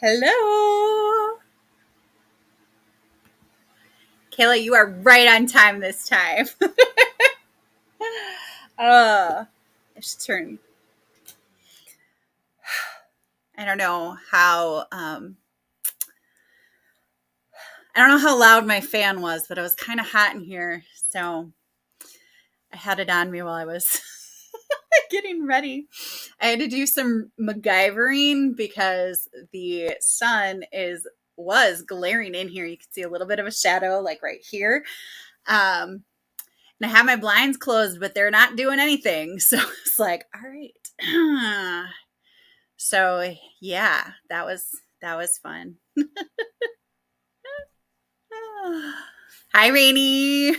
Hello. Kayla, you are right on time this time. I should turn. I don't know how. I don't know how loud my fan was, but it was kind of hot in here, so I had it on me while I was getting ready. I had to do some MacGyvering because the sun was glaring in here. You can see a little bit of a shadow, like right here. And I have my blinds closed, but they're not doing anything. So it's like, all right. So yeah, that was fun. Hi, Rainy.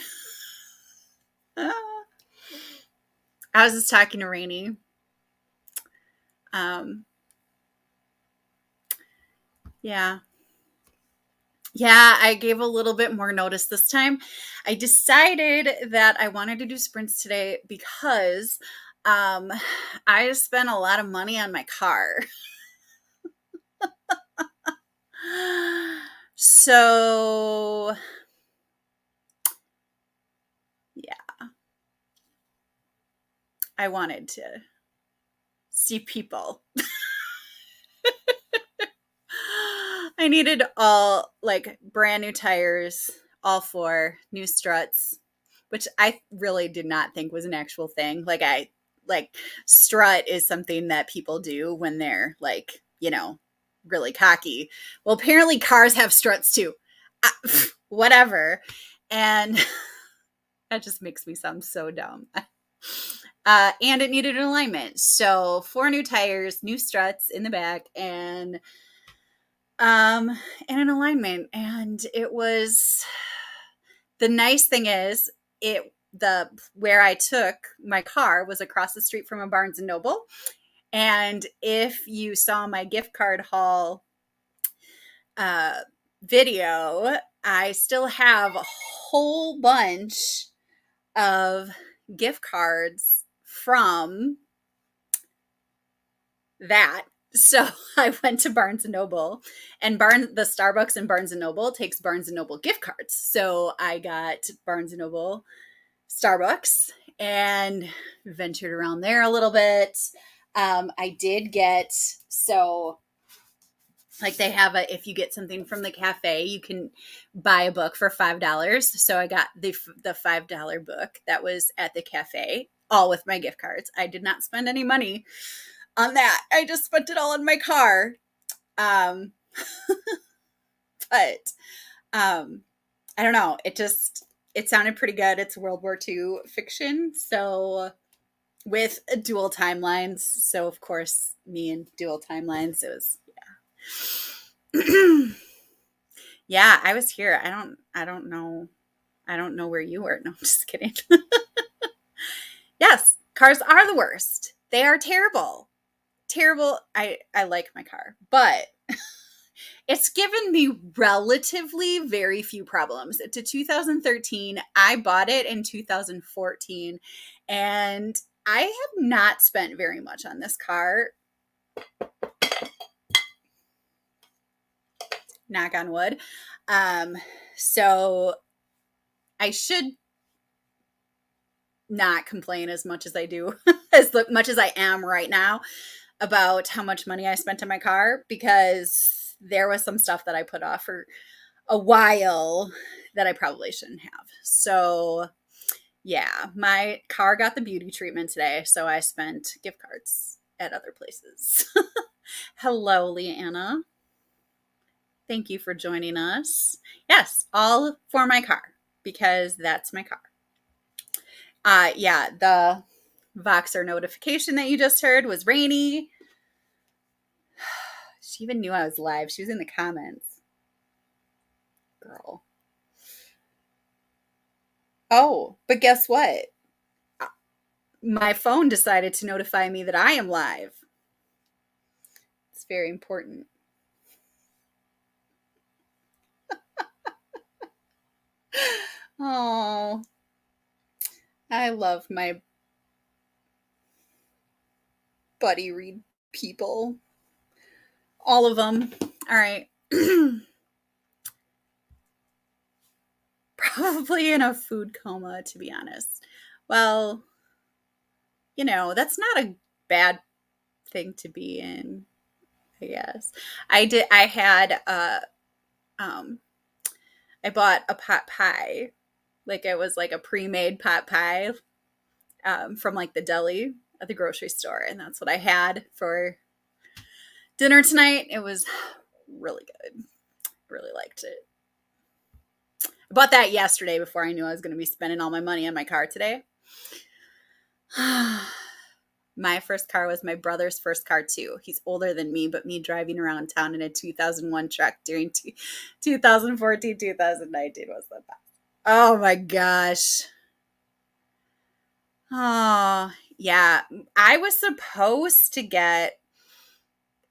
I was just talking to Rainy. Yeah. Yeah, I gave a little bit more notice this time. I decided that I wanted to do sprints today because I spent a lot of money on my car. So, yeah, I wanted to see people. I needed all like brand new tires, all four new struts, which I really did not think was an actual thing. Like strut is something that people do when they're like, really cocky. Well, apparently cars have struts too. Whatever. And that just makes me sound so dumb. And it needed an alignment. So 4 new tires, new struts in the back, and an alignment. And it was the nice thing is the where I took my car was across the street from a Barnes and Noble. And if you saw my gift card haul video, I still have a whole bunch of gift cards from that. So I went to Barnes and Noble, and the Starbucks and Barnes and Noble takes Barnes and Noble gift cards. So I got Barnes and Noble, Starbucks, and ventured around there a little bit. I did get, so like they have if you get something from the cafe, you can buy a book for $5. So I got the $5 book that was at the cafe, all with my gift cards. I did not spend any money on that. I just spent it all in my car. But I don't know. It sounded pretty good. It's World War II fiction. So with dual timelines. So of course, me and dual timelines, it was, yeah. Yeah, I was here. I don't know. I don't know where you were. No, I'm just kidding. Yes, cars are the worst. They are terrible. Terrible. I like my car, but it's given me relatively very few problems. It's a 2013. I bought it in 2014, and I have not spent very much on this car. Knock on wood. So I should not complain as much as I do, as much as I am right now about how much money I spent on my car, because there was some stuff that I put off for a while that I probably shouldn't have. So yeah, my car got the beauty treatment today, so I spent gift cards at other places. Hello, Leanna. Thank you for joining us. Yes, all for my car, because that's my car. Yeah, the Voxer notification that you just heard was Rainy. She even knew I was live. She was in the comments. Girl. Oh, but guess what? My phone decided to notify me that I am live. It's very important. Oh, I love my buddy read people. All of them. All right. Probably in a food coma, to be honest. Well, that's not a bad thing to be in, I guess. I had um I bought a pot pie. Like it was like a pre-made pot pie from like the deli at the grocery store, and that's what I had for dinner tonight. It was really good. Really liked it. I bought that yesterday before I knew I was going to be spending all my money on my car today. My first car was my brother's first car too. He's older than me, but me driving around town in a 2001 truck during 2014, 2019 was the best. Oh my gosh. Oh, yeah. I was supposed to get,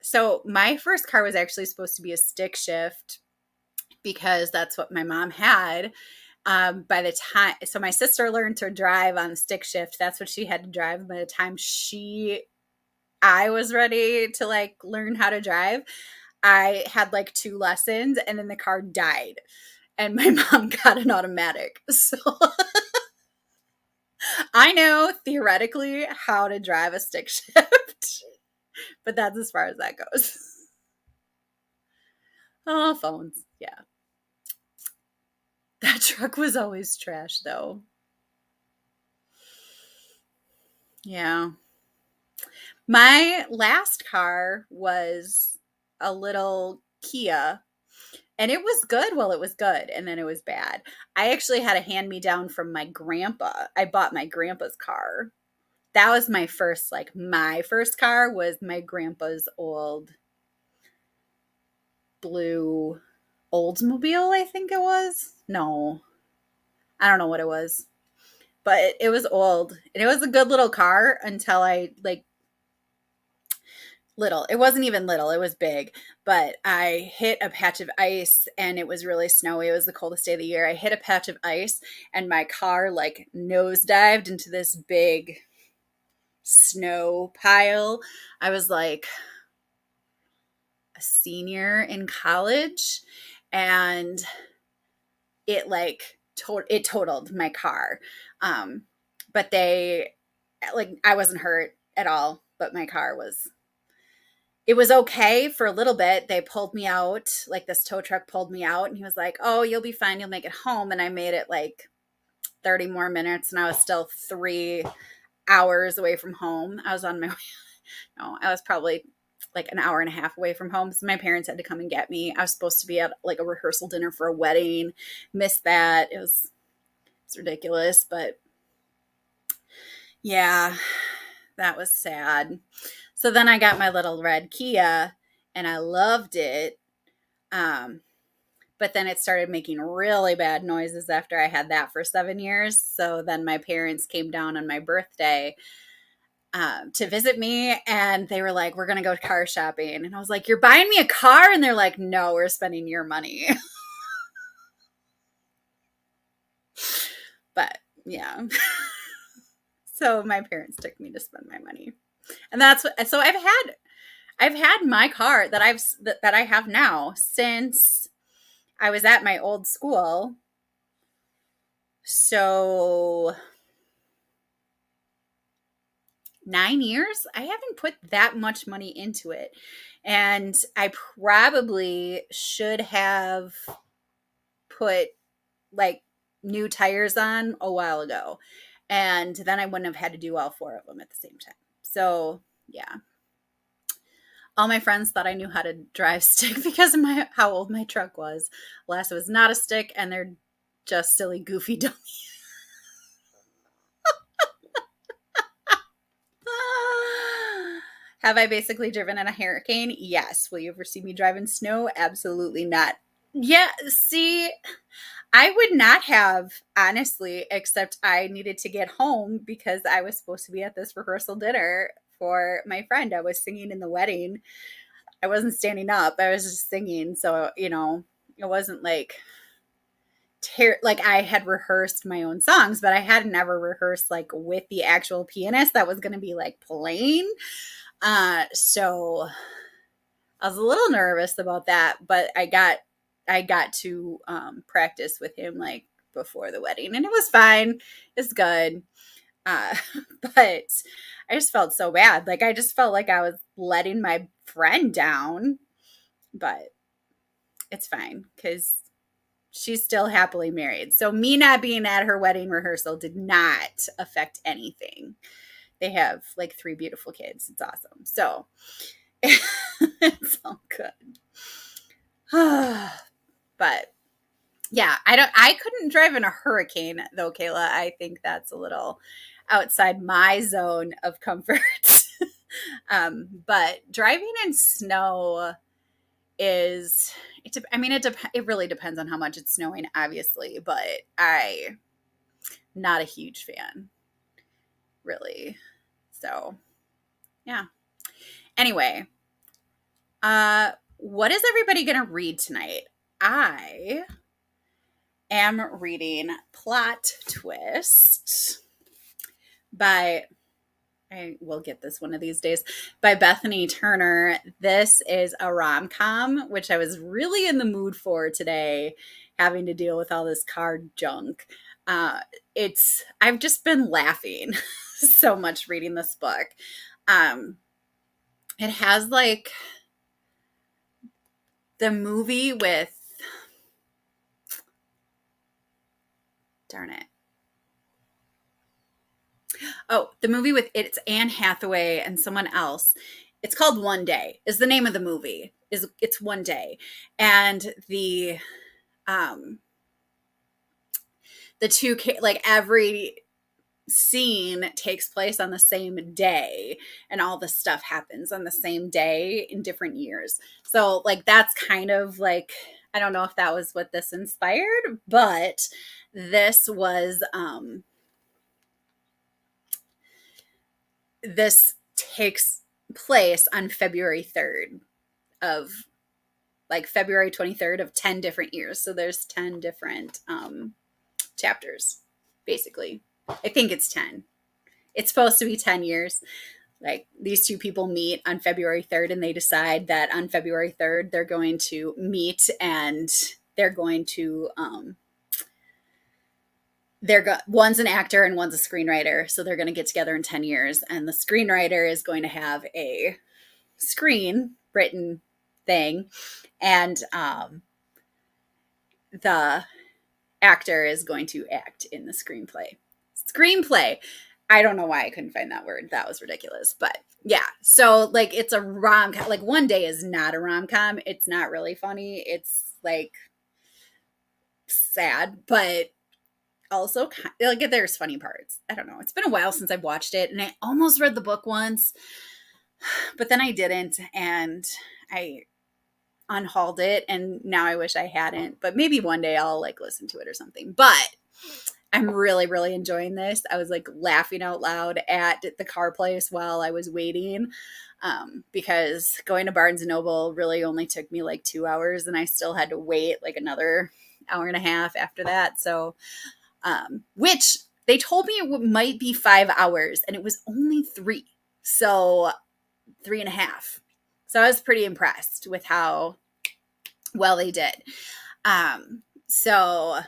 so my first car was actually supposed to be a stick shift because that's what my mom had. By the time, so my sister learned to drive on the stick shift. That's what she had to drive. By the time I was ready to like learn how to drive, I had like 2 lessons and then the car died and my mom got an automatic. So I know theoretically how to drive a stick shift, but that's as far as that goes. Oh, phones. Yeah. That truck was always trash though. Yeah. My last car was a little Kia, and it was good while it was good, and then it was bad. I actually had a hand me down from my grandpa. I bought my grandpa's car. That was my first car was my grandpa's old blue Oldsmobile, I think it was. No, I don't know what it was, but it was old, and it was a good little car until I like little. It wasn't even little, it was big. But I hit a patch of ice and it was really snowy. It was the coldest day of the year. I hit a patch of ice and my car like nosedived into this big snow pile. I was like a senior in college and it like it totaled my car. But they like I wasn't hurt at all, but my car was it was okay for a little bit. They pulled me out, like this tow truck pulled me out and he was like, "Oh, you'll be fine. You'll make it home." And I made it like 30 more minutes and I was still 3 hours away from home. I was on my way. No, I was probably like an hour and a half away from home. So my parents had to come and get me. I was supposed to be at like a rehearsal dinner for a wedding. Missed that. It's ridiculous, but yeah, that was sad. So then I got my little red Kia and I loved it. Um, but then it started making really bad noises after I had that for 7 years. So then my parents came down on my birthday to visit me and they were like, "We're going to go car shopping." And I was like, "You're buying me a car?" And they're like, "No, we're spending your money." But yeah. So my parents took me to spend my money. And that's what, so I've had my car that I have now since I was at my old school. So 9 years. I haven't put that much money into it. And I probably should have put like new tires on a while ago. And then I wouldn't have had to do all 4 of them at the same time. So yeah. All my friends thought I knew how to drive stick because of how old my truck was. Alas, it was not a stick, and they're just silly, goofy dummies. Have I basically driven in a hurricane? Yes. Will you ever see me drive in snow? Absolutely not. Yeah, see, I would not have, honestly, except I needed to get home because I was supposed to be at this rehearsal dinner for my friend. I was singing in the wedding. I wasn't standing up. I was just singing. So, it wasn't like like I had rehearsed my own songs, but I hadn't ever rehearsed like with the actual pianist that was going to be like playing. So I was a little nervous about that, but I got to practice with him like before the wedding, and it was fine. It's good. Uh, but I just felt so bad. Like I just felt like I was letting my friend down, but it's fine because she's still happily married. So me not being at her wedding rehearsal did not affect anything. They have like 3 beautiful kids. It's awesome. So it's all good. But yeah, I couldn't drive in a hurricane though, Kayla. I think that's a little outside my zone of comfort. But driving in snow is it really depends on how much it's snowing, obviously, but I not a huge fan, really. So yeah. Anyway, what is everybody gonna read tonight? I am reading Plot Twist by, I will get this one of these days, by Bethany Turner. This is a rom-com, which I was really in the mood for today, having to deal with all this card junk. I've just been laughing so much reading this book. It has like the movie with, darn it. Oh, the movie with it's Anne Hathaway and someone else. It's called One Day. Is the name of the movie. It's One Day. And um the two like every scene takes place on the same day and all the stuff happens on the same day in different years. So like that's kind of like, I don't know if that was what this inspired, but this takes place on February 3rd of like February 23rd of 10 different years. So there's 10 different chapters, basically. I think it's 10. It's supposed to be 10 years. Like these two people meet on February 3rd and they decide that on February 3rd they're going to meet and they're going to one's an actor and one's a screenwriter, so they're going to get together in 10 years, and the screenwriter is going to have a screen written thing, and the actor is going to act in the screenplay. I don't know why I couldn't find that word. That was ridiculous. But yeah, so like it's a rom-com. Like One Day is not a rom-com. It's not really funny. It's like sad, but also like there's funny parts. I don't know. It's been a while since I've watched it, and I almost read the book once, but then I didn't, and I unhauled it, and now I wish I hadn't. But maybe one day I'll like listen to it or something. But I'm really, really enjoying this. I was like laughing out loud at the car place while I was waiting, because going to Barnes and Noble really only took me like 2 hours, and I still had to wait like another hour and a half after that. So which they told me it might be 5 hours, and it was only 3. So 3.5. So I was pretty impressed with how well they did. So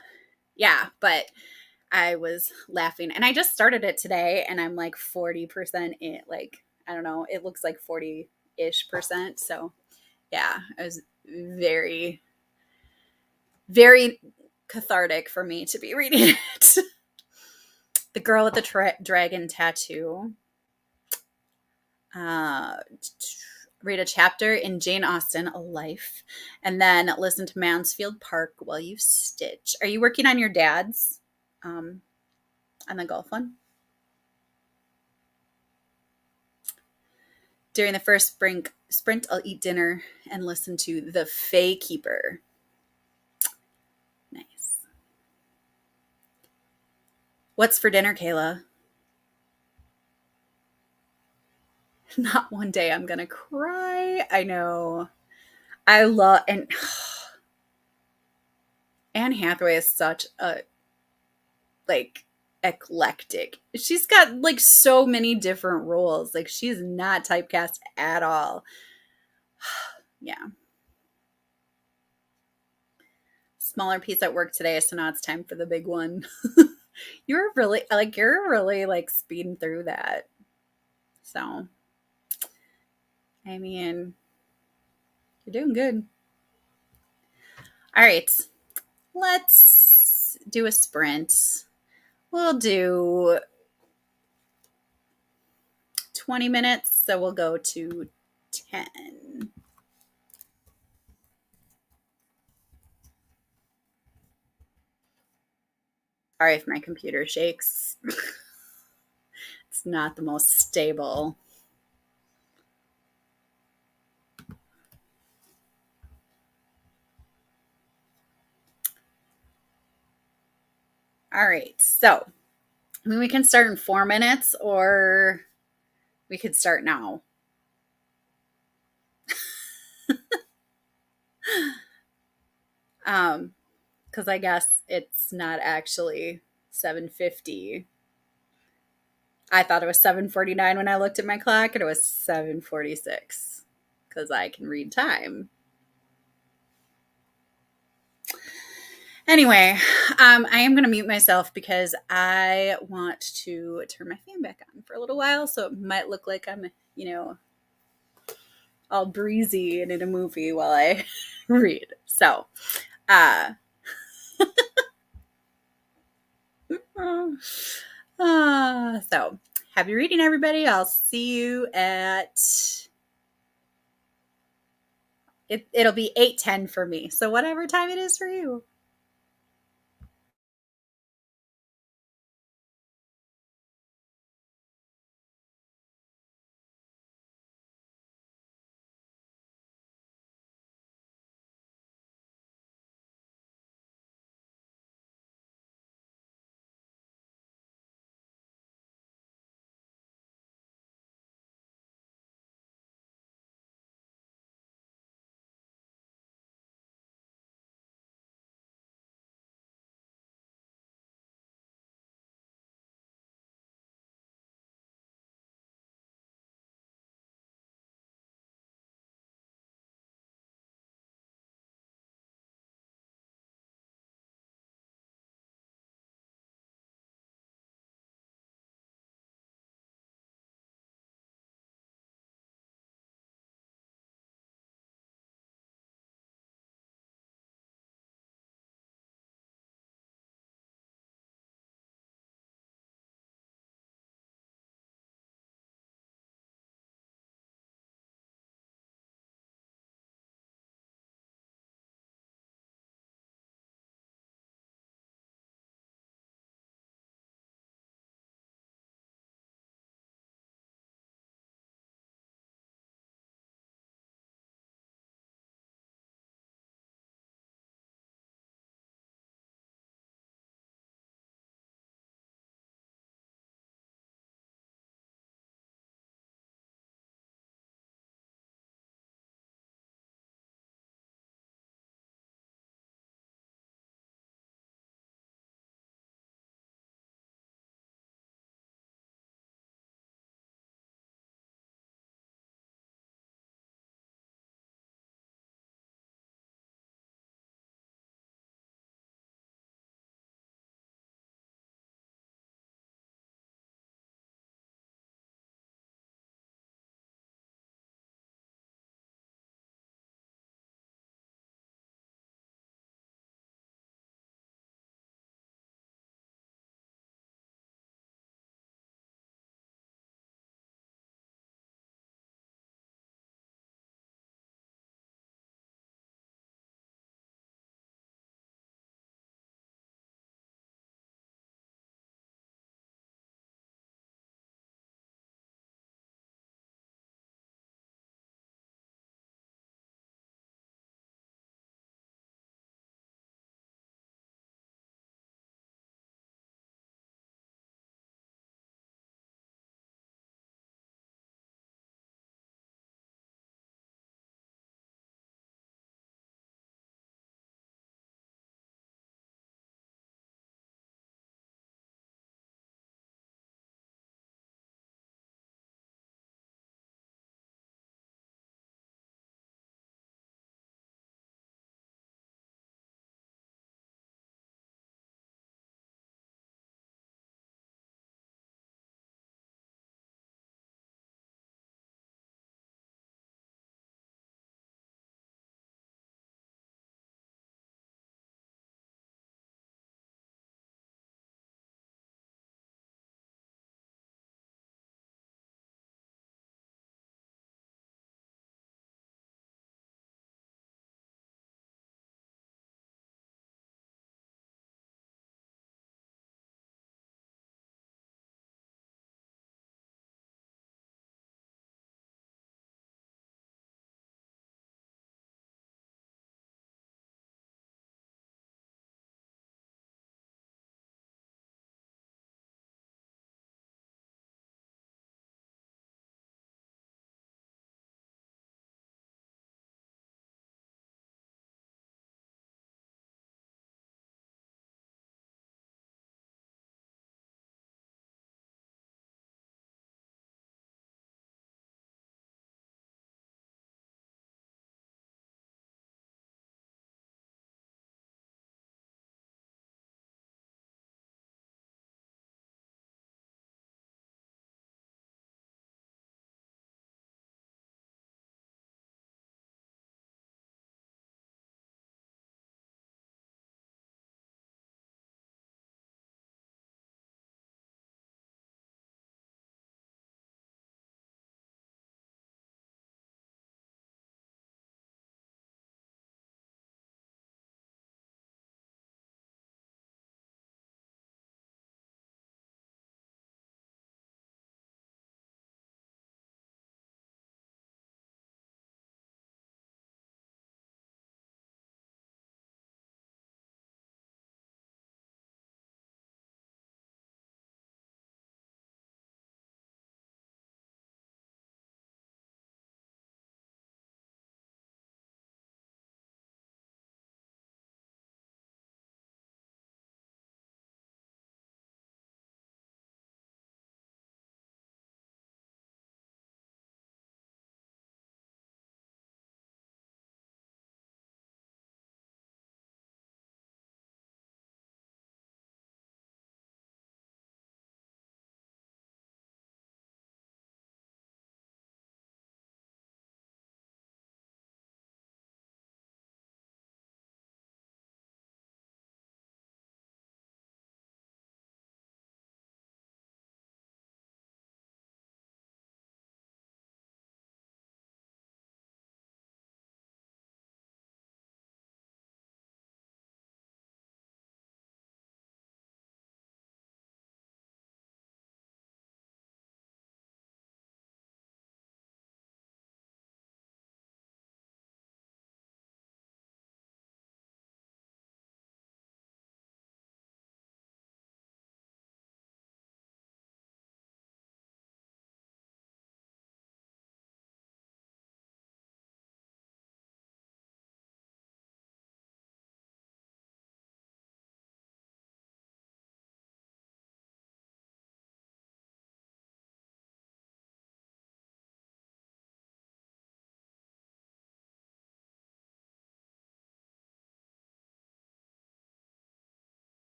yeah, but I was laughing, and I just started it today, and I'm like 40% in, like, I don't know, it looks like 40-ish%. So yeah, it was very, very cathartic for me to be reading it. The Girl with the Dragon Tattoo. Read a chapter in Jane Austen, A Life, and then listen to Mansfield Park while you stitch. Are you working on your dad's on the golf one? During the first sprint, I'll eat dinner and listen to The Fae Keeper. Nice. What's for dinner, Kayla? Not One Day I'm gonna cry. I know. I love, and Anne Hathaway is such a like eclectic. She's got like so many different roles. Like she's not typecast at all. Yeah. Smaller piece at work today, so now it's time for the big one. You're really like speeding through that. So, I mean, you're doing good. All right. Let's do a sprint. We'll do 20 minutes, so we'll go to 10. Sorry if my computer shakes. It's not the most stable. All right. So, I mean, we can start in 4 minutes or we could start now. Because I guess it's not actually 7:50. I thought it was 7:49 when I looked at my clock, and it was 7:46 because I can read time. Anyway, I am going to mute myself because I want to turn my fan back on for a little while, so it might look like I'm, all breezy and in a movie while I read. So, uh, so happy reading, everybody. I'll see you at it'll be 8:10 for me. So whatever time it is for you.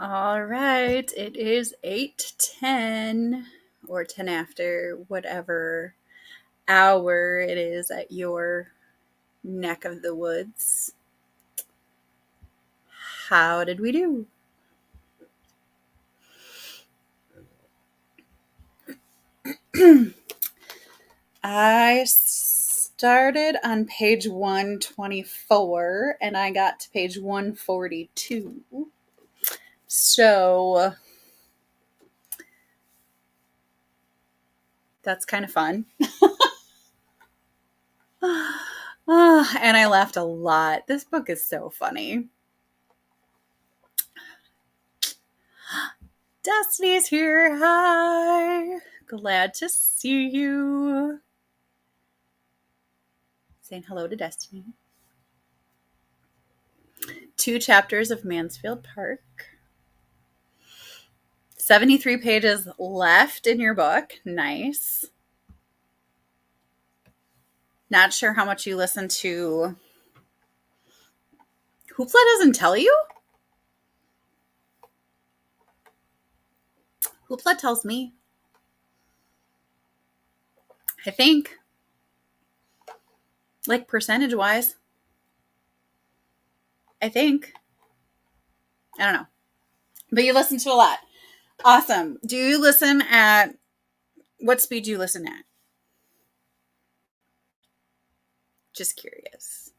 All right. It is 8:10 or 10 after, whatever hour it is at your neck of the woods. How did we do? I started on page 124 and I got to page 142. So that's kind of fun. And I laughed a lot. This book is so funny. Destiny's here. Hi. Glad to see you. Saying hello to Destiny. 2 chapters of Mansfield Park. 73 pages left in your book. Nice. Not sure how much you listen to. Hoopla doesn't tell you? Hoopla tells me. I think. Like percentage wise. I think. I don't know. But you listen to a lot. Awesome. Do you listen at what speed do you listen at? Just curious.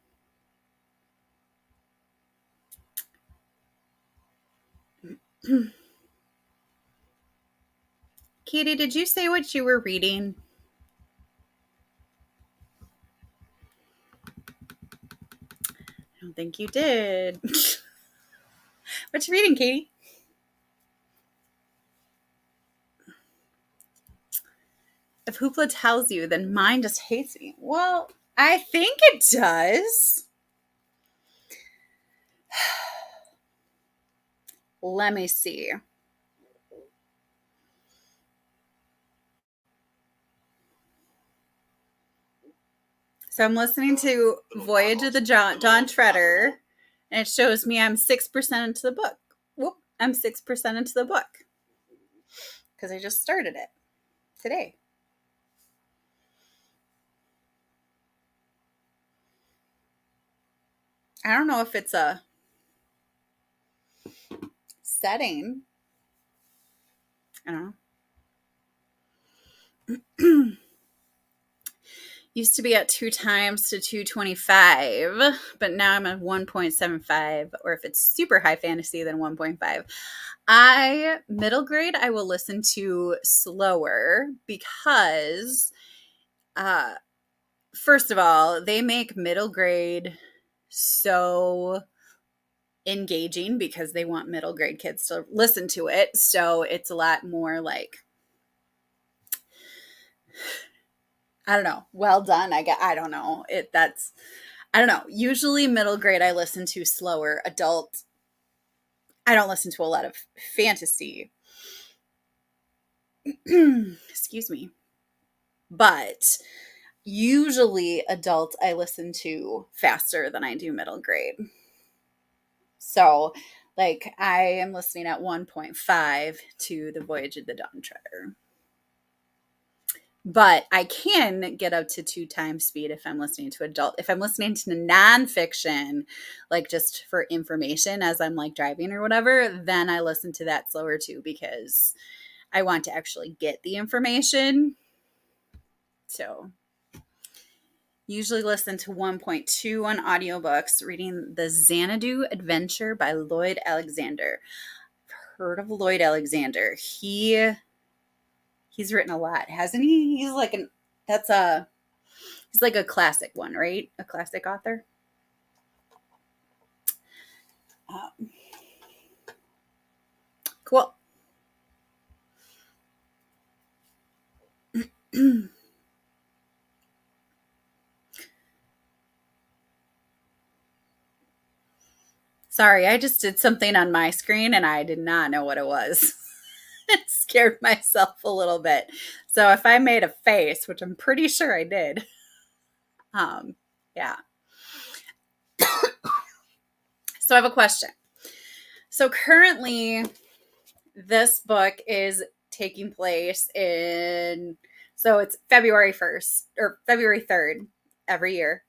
Katie, did you say what you were reading? I don't think you did. What you reading, Katie? If Hoopla tells you, then mine just hates me. Well, I think it does. Let me see. So I'm listening to Voyage of the Dawn Treader, and it shows me I'm 6% into the book. Whoop, I'm 6% into the book because I just started it today. I don't know if it's a setting. I don't know. Used to be at 2 times to 225, but now I'm at 1.75, or if it's super high fantasy, then 1.5. Middle grade, I will listen to slower because, first of all, they make middle grade so engaging because they want middle grade kids to listen to it. So it's a lot more like, I don't know, well done. I don't know. I don't know. Usually middle grade I listen to slower. Adult, I don't listen to a lot of fantasy. Excuse me. But usually adult I listen to faster than I do middle grade. So like I am listening at 1.5 to The Voyage of the Dawn Treader. But I can get up to 2 times speed if I'm listening to adult. If I'm listening to nonfiction, like just for information as I'm like driving or whatever, then I listen to that slower too because I want to actually get the information. So usually listen to 1.2 on audiobooks, reading The Xanadu Adventure by Lloyd Alexander. I've heard of Lloyd Alexander. He's written a lot, hasn't he? He's like he's like a classic one, right? A classic author. Cool. Sorry, I just did something on my screen and I did not know what it was. It scared myself a little bit. So if I made a face, which I'm pretty sure I did, yeah. So I have a question. So currently, this book is taking place in, so it's February 1st or February 3rd every year,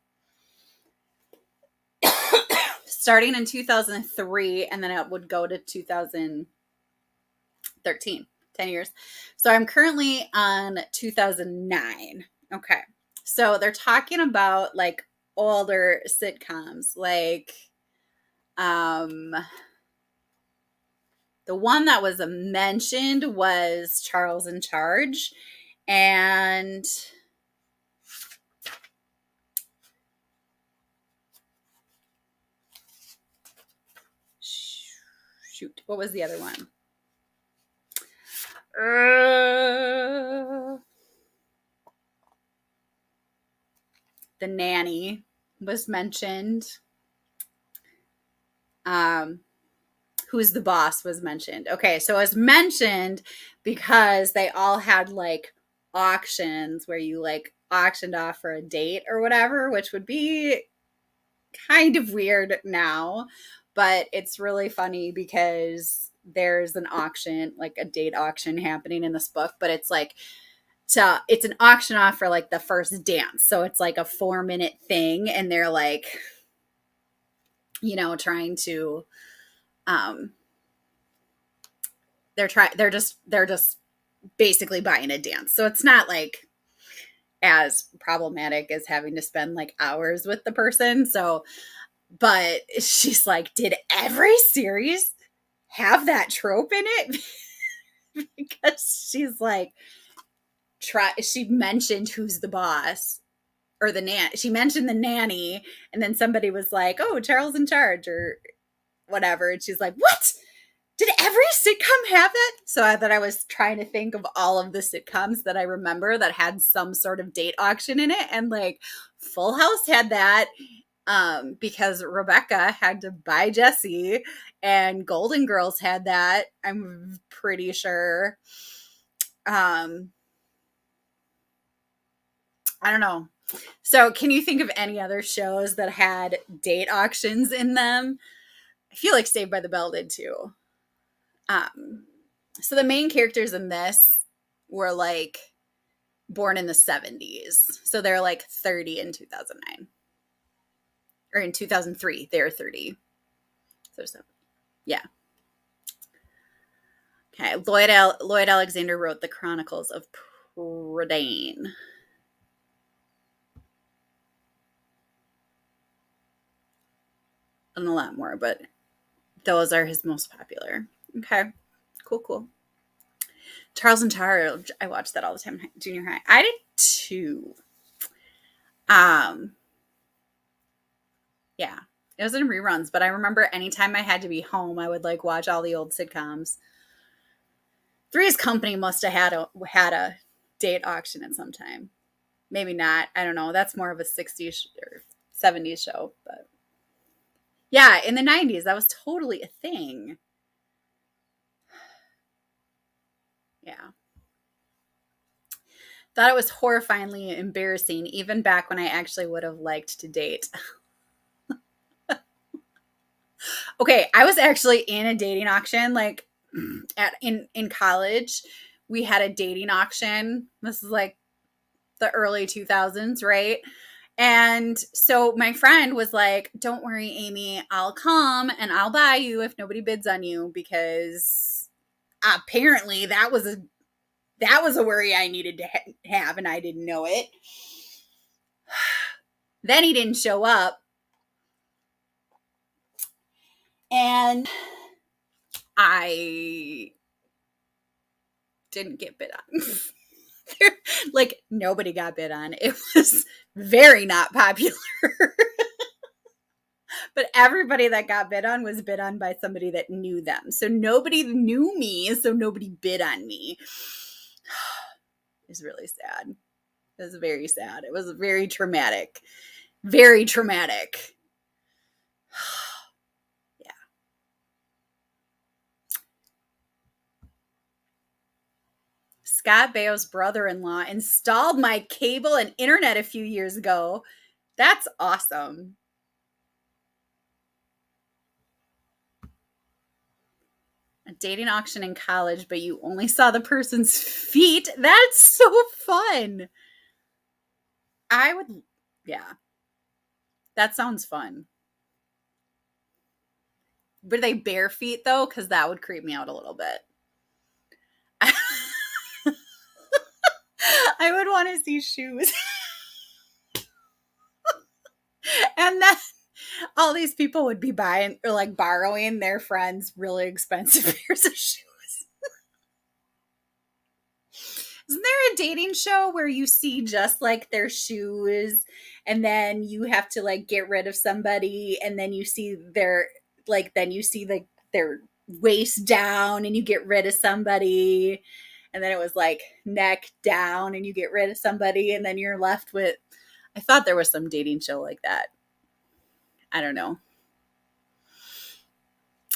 starting in 2003, and then it would go to 2013, 10 years. So I'm currently on 2009. Okay. So they're talking about like older sitcoms, like um the one that was mentioned was Charles in Charge, and shoot, what was the other one? The Nanny was mentioned. Who's the Boss was mentioned. Okay, so it was mentioned because they all had like auctions where you like auctioned off for a date or whatever, which would be kind of weird now, but it's really funny because there's an auction, like a date auction happening in this book, but it's like, so it's an auction off for like the first dance. So it's like a 4-minute thing, and they're like, trying to they're just basically buying a dance. So it's not like as problematic as having to spend like hours with the person. So, but she's like, did every series have that trope in it? Because she's like, she mentioned Who's the Boss, or she mentioned the Nanny, and then somebody was like, oh, Charles in Charge or whatever, and she's like, what, did every sitcom have that? So I thought, I was trying to think of all of the sitcoms that I remember that had some sort of date auction in it, and like Full House had that, because Rebecca had to buy Jesse, and Golden Girls had that, I'm pretty sure. I don't know. So can you think of any other shows that had date auctions in them? I feel like Saved by the Bell did too. Um, so the main characters in this were like born in the 70s. So they're like 30 in 2009. Or in 2003, they're 30. So yeah. Okay. Lloyd Alexander wrote The Chronicles of Prydain. And a lot more, but those are his most popular. Okay. Cool. Charles in Charge, I watched that all the time, junior high. I did too. Yeah, it was in reruns, but I remember anytime I had to be home, I would like watch all the old sitcoms. Three's Company must have had a date auction at some time. Maybe not. I don't know. That's more of a 60s or 70s show, but yeah, in the 90s, that was totally a thing. Yeah. Thought it was horrifyingly embarrassing, even back when I actually would have liked to date. Okay, I was actually in a dating auction, like in college. We had a dating auction. This is like the early 2000s, right? And so my friend was like, don't worry, Amy, I'll come and I'll buy you if nobody bids on you, because apparently that was a worry I needed to have, and I didn't know it. Then he didn't show up, and I didn't get bid on. Like, nobody got bid on. It was very not popular. But everybody that got bid on was bid on by somebody that knew them. So nobody knew me, so nobody bid on me. It's really sad. It was very sad. It was very traumatic. Very traumatic. Yeah. Scott Baio's brother-in-law installed my cable and internet a few years ago. That's awesome. dating auction in college, but you only saw the person's feet. That's so fun. I would, yeah, that sounds fun. Were they bare feet though? Because that would creep me out a little bit. I would want to see shoes. And then all these people would be buying or like borrowing their friends' really expensive pairs of shoes. Isn't there a dating show where you see just like their shoes and then you have to like get rid of somebody and then you see their like then you see like their waist down and you get rid of somebody and then it was like neck down and you get rid of somebody and then you're left with I thought there was some dating show like that. I don't know.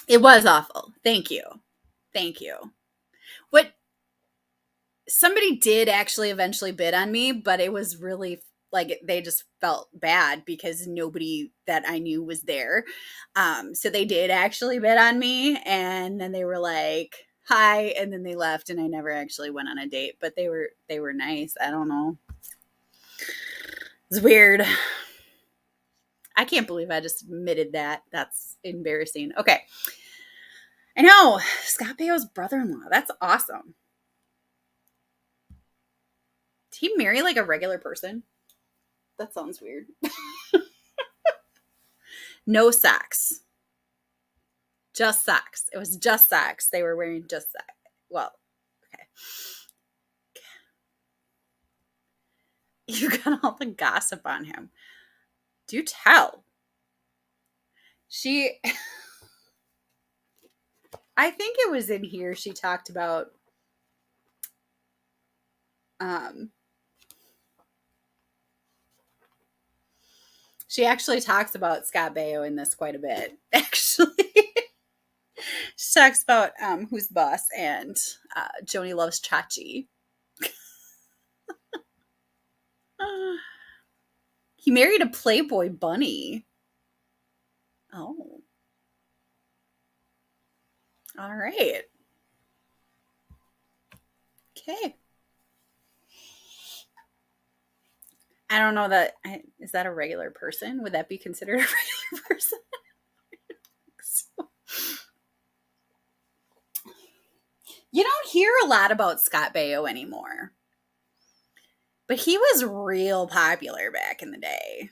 It was awful. Thank you. Thank you. What somebody did actually eventually bid on me, but it was really like they just felt bad because nobody that I knew was there. So they did actually bid on me, and then they were like, "Hi," and then they left, and I never actually went on a date. But they were nice. I don't know. It's weird. I can't believe I just admitted that. That's embarrassing. Okay. I know. Scott Baio's brother-in-law. That's awesome. Did he marry like a regular person? That sounds weird. No socks. Just socks. It was just socks. They were wearing just socks. Well, okay. You got all the gossip on him. Do tell. I think it was in here she talked about she actually talks about Scott Baio in this quite a bit, actually. She talks about Who's Boss and Joni Loves Chachi. He married a Playboy bunny. Oh. All right. Okay. I don't know that. Is that a regular person? Would that be considered a regular person? So, you don't hear a lot about Scott Baio anymore. But he was real popular back in the day.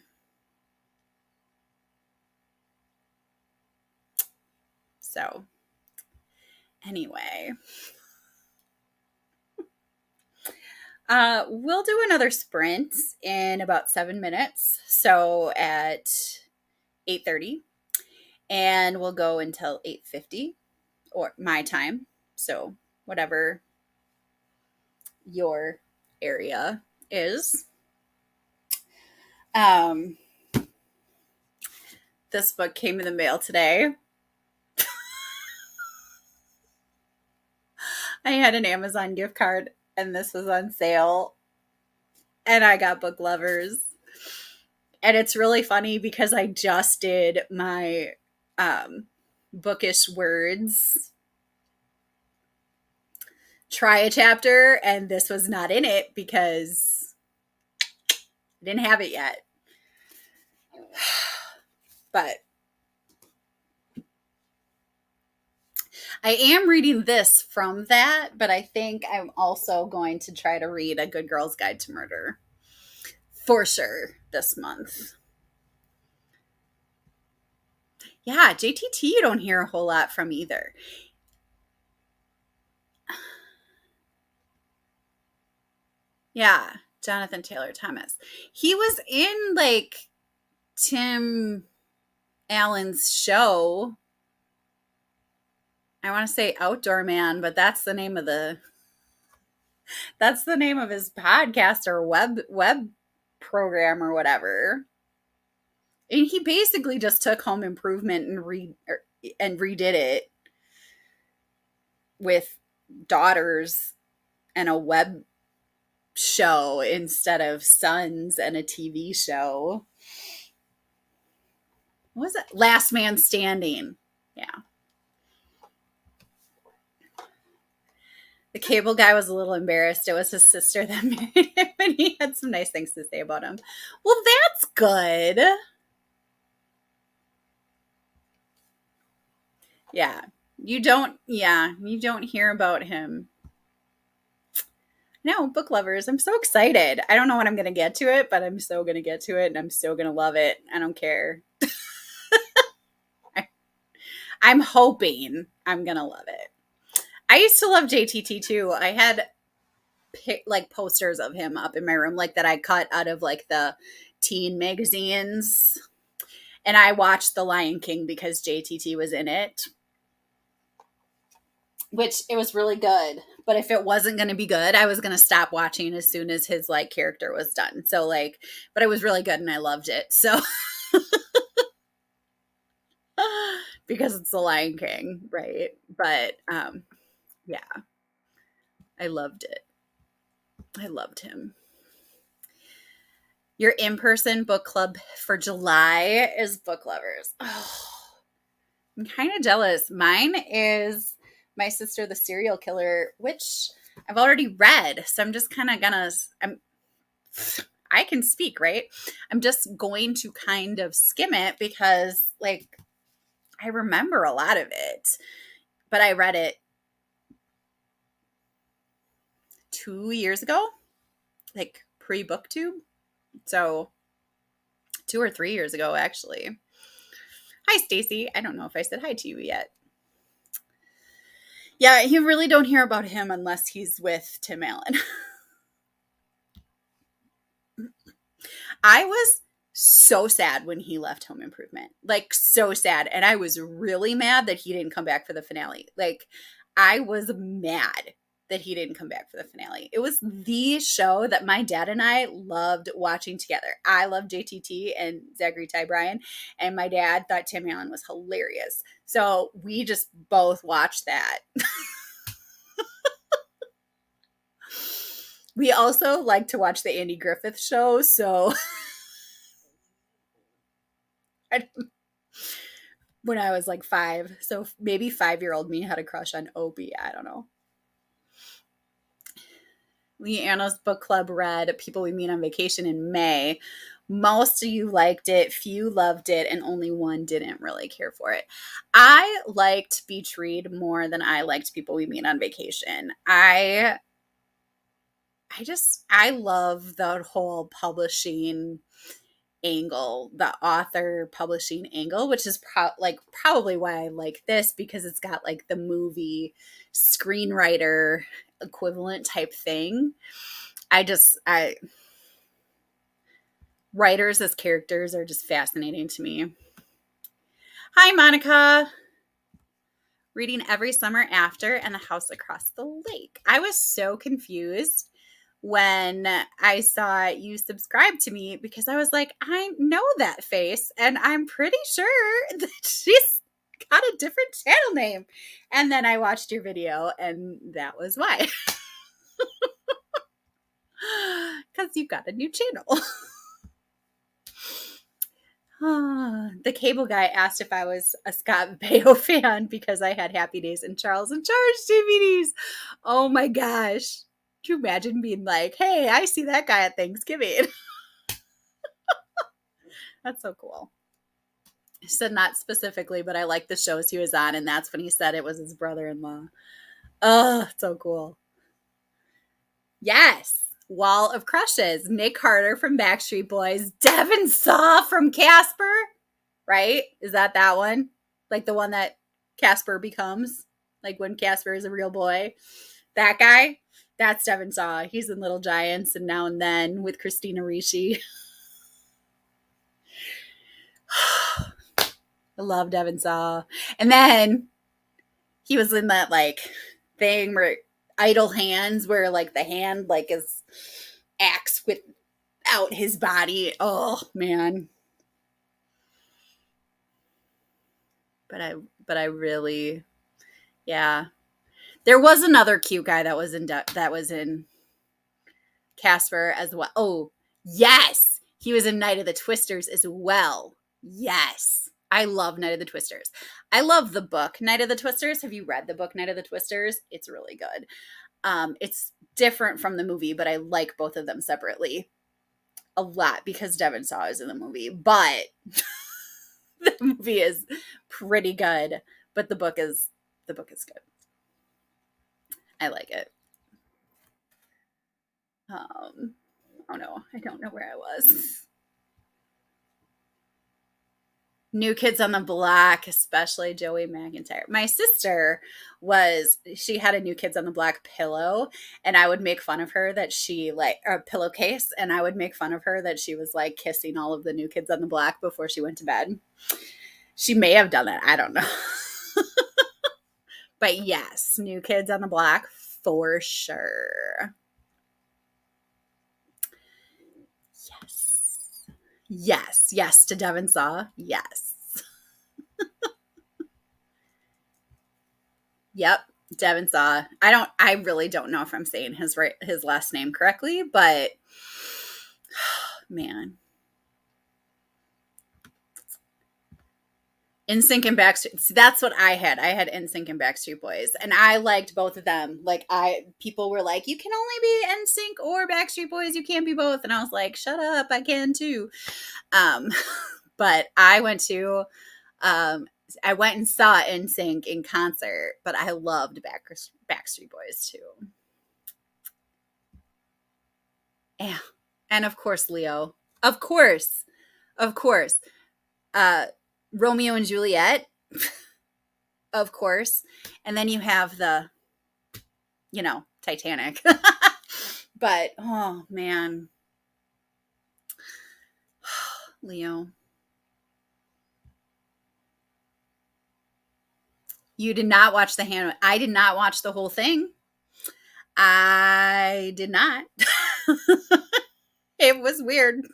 So, anyway. We'll do another sprint in about 7 minutes. So at 8:30. And we'll go until 8:50 or my time. So whatever your area is. This book came in the mail today. I had an Amazon gift card and this was on sale. And I got Book Lovers. And it's really funny because I just did my bookish words try a chapter, and this was not in it because I didn't have it yet. But I am reading this from that, but I think I'm also going to try to read A Good Girl's Guide to Murder for sure this month. Yeah, JTT you don't hear a whole lot from either. Yeah, Jonathan Taylor Thomas. He was in like Tim Allen's show. I want to say Outdoor Man, but that's the name of his podcast or web program or whatever. And he basically just took Home Improvement and redid it with daughters and a web show instead of sons and a TV show. What was it? Last Man Standing. Yeah. The cable guy was a little embarrassed. It was his sister that married him, and he had some nice things to say about him. Well, that's good. Yeah. You don't hear about him. No, book lovers. I'm so excited. I don't know when I'm going to get to it, but I'm so going to get to it and I'm so going to love it. I don't care. I'm hoping I'm going to love it. I used to love JTT too. I had like posters of him up in my room, like that I cut out of like the teen magazines. And I watched The Lion King because JTT was in it, which it was really good. But if it wasn't going to be good, I was going to stop watching as soon as his like character was done. So like, but it was really good and I loved it. So because it's The Lion King, right? But yeah, I loved it. I loved him. Your in-person book club for July is Book Lovers. Oh, I'm kind of jealous. Mine is My Sister the Serial Killer, which I've already read. So I'm just kind of I can speak, right? I'm just going to kind of skim it because like I remember a lot of it, but I read it 2 years ago, like pre-booktube. So 2 or 3 years ago, actually. Hi, Stacy. I don't know if I said hi to you yet. Yeah, you really don't hear about him unless he's with Tim Allen. I was so sad when he left Home Improvement. Like, so sad. And I was really mad that he didn't come back for the finale. Like, I was mad that he didn't come back for the finale. It was the show that my dad and I loved watching together. I loved JTT and Zachary Ty Bryan, and my dad thought Tim Allen was hilarious. So we just both watched that. We also like to watch the Andy Griffith Show, so when I was like 5, so maybe 5-year-old me had a crush on Opie. I don't know. Leanna's book club read People We Meet on Vacation in May. Most of you liked it, few loved it, and only one didn't really care for it. I liked Beach Read more than I liked People We Meet on Vacation. I love the whole publishing angle, the author publishing angle, which is probably why I like this, because it's got like the movie screenwriter equivalent type thing. Writers as characters are just fascinating to me. Hi, Monica. Reading Every Summer After and The House Across the Lake. I was so confused when I saw you subscribe to me because I was like, I know that face and I'm pretty sure that she's got a different channel name. And then I watched your video and that was why. Because you've got a new channel. The cable guy asked if I was a Scott Baio fan because I had Happy Days and Charles in Charge DVDs. Oh my gosh. Can you imagine being like, hey, I see that guy at Thanksgiving? That's so cool. He said not specifically, but I like the shows he was on, and that's when he said it was his brother-in-law. Oh, so cool. Yes. Wall of Crushes. Nick Carter from Backstreet Boys. Devin Saw from Casper. Right? Is that one? Like the one that Casper becomes? Like when Casper is a real boy? That guy? That's Devin Saw. He's in Little Giants and Now and Then with Christina Ricci. I love Devin Saw. And then he was in that like thing where Idle Hands, where like the hand like is acts without his body. Oh man. But I really, yeah. There was another cute guy that was in Casper as well. Oh, yes. He was in Night of the Twisters as well. Yes. I love Night of the Twisters. I love the book Night of the Twisters. Have you read the book Night of the Twisters? It's really good. It's different from the movie, but I like both of them separately a lot because Devon Sawa is in the movie. But the movie is pretty good, but the book is good. I like it. Oh no, I don't know where I was. New Kids on the Block, especially Joey McIntyre. My sister she had a New Kids on the Block pillow, and I would make fun of her that she like a pillowcase, and I would make fun of her that she was like kissing all of the New Kids on the Block before she went to bed. She may have done that. I don't know. But yes, New Kids on the Block for sure. Yes. Yes. Yes to Devon Saw. Yes. Yep. Devon Saw. I really don't know if I'm saying his last name correctly, but man. NSYNC and Backstreet. See, that's what I had. I had NSYNC and Backstreet Boys, and I liked both of them. People were like, "You can only be NSYNC or Backstreet Boys. You can't be both." And I was like, "Shut up! I can too." Um, but I went and saw NSYNC in concert, but I loved Backstreet Boys too. Yeah, and of course Leo. Of course, of course. Uh, Romeo and Juliet. Of course. And then you have Titanic. But oh man, Leo, you did not watch the hand. I did not watch the whole thing. I did not. It was weird.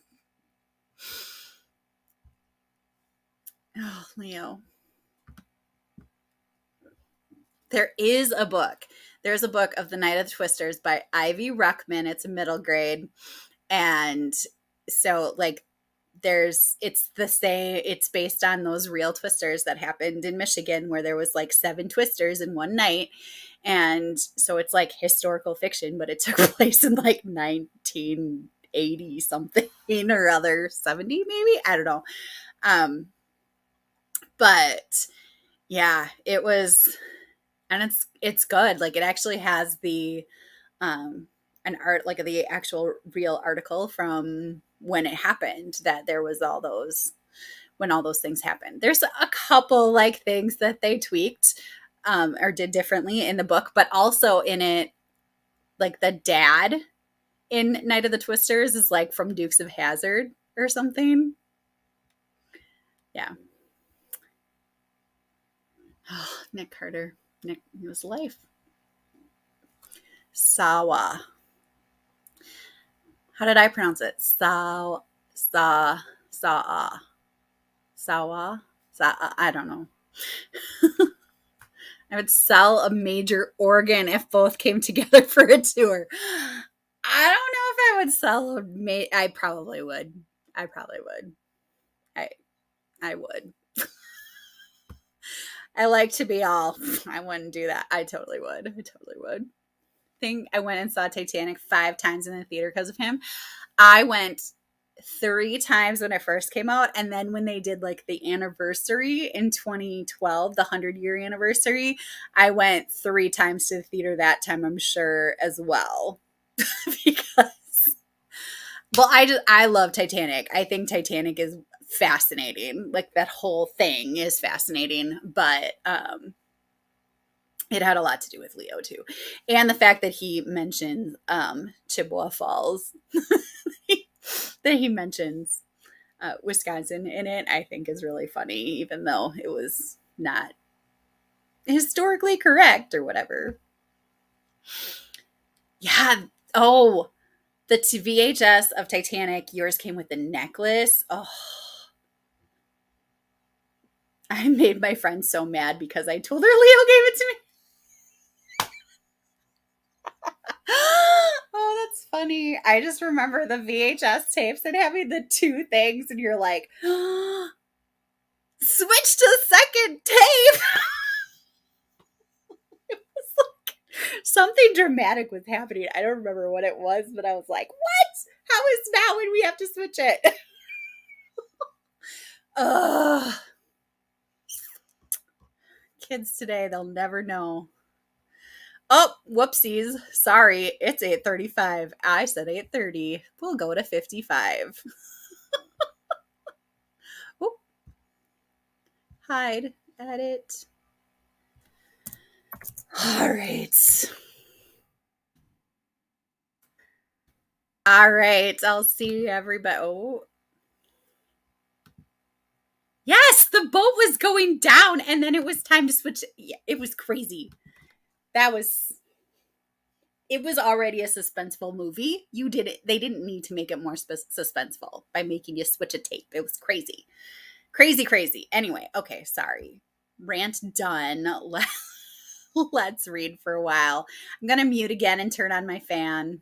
Oh, Leo. There is a book. There's a book of The Night of the Twisters by Ivy Ruckman. It's a middle grade. And so like it's based on those real twisters that happened in Michigan where there was like 7 twisters in one night. And so it's like historical fiction, but it took place in like 1980 something or other, 70 maybe, I don't know. But yeah, it was, and it's good. Like it actually has the an art, like the actual real article from when it happened, that there was all those, when all those things happened. There's a couple like things that they tweaked or did differently in the book, but also in it, like the dad in Night of the Twisters is like from Dukes of Hazzard or something. Yeah. Oh, Nick Carter. Nick, he was life. Sawa. How did I pronounce it? Sawa. Sawa. Sawa. I don't know. I would sell a major organ if both came together for a tour. I don't know if I would sell I probably would. I probably would. I I would. I like to be all. I wouldn't do that. I totally would. I totally would. I went and saw Titanic 5 times in the theater because of him. I went 3 times when it first came out, and then when they did like the anniversary in 2012, the 100-year anniversary, I went 3 times to the theater that time, I'm sure, as well. Because I love Titanic. I think Titanic is fascinating. Like that whole thing is fascinating, but it had a lot to do with Leo too, and the fact that he mentions Chippewa Falls, that he mentions Wisconsin in it, I think is really funny, even though it was not historically correct or whatever. Yeah. Oh, the VHS of Titanic. Yours came with the necklace. Oh, I made my friend so mad because I told her Leo gave it to me. Oh, that's funny. I just remember the VHS tapes and having the 2 things, and you're like, switch to the second tape. It was like something dramatic was happening. I don't remember what it was, but I was like, what? How is now when we have to switch it? Ugh. Kids today, they'll never know. Oh, whoopsies. Sorry. It's 8:35. I said 8:30. We'll go to 55. Oop, hide. Edit. All right. All right. I'll see everybody. Oh, yes, the boat was going down and then it was time to switch. Yeah, it was crazy. That was it was already a suspenseful movie. You did it. They didn't need to make it more suspenseful by making you switch a tape. It was crazy. Crazy, crazy. Anyway, okay, sorry. Rant done. Let's read for a while. I'm going to mute again and turn on my fan.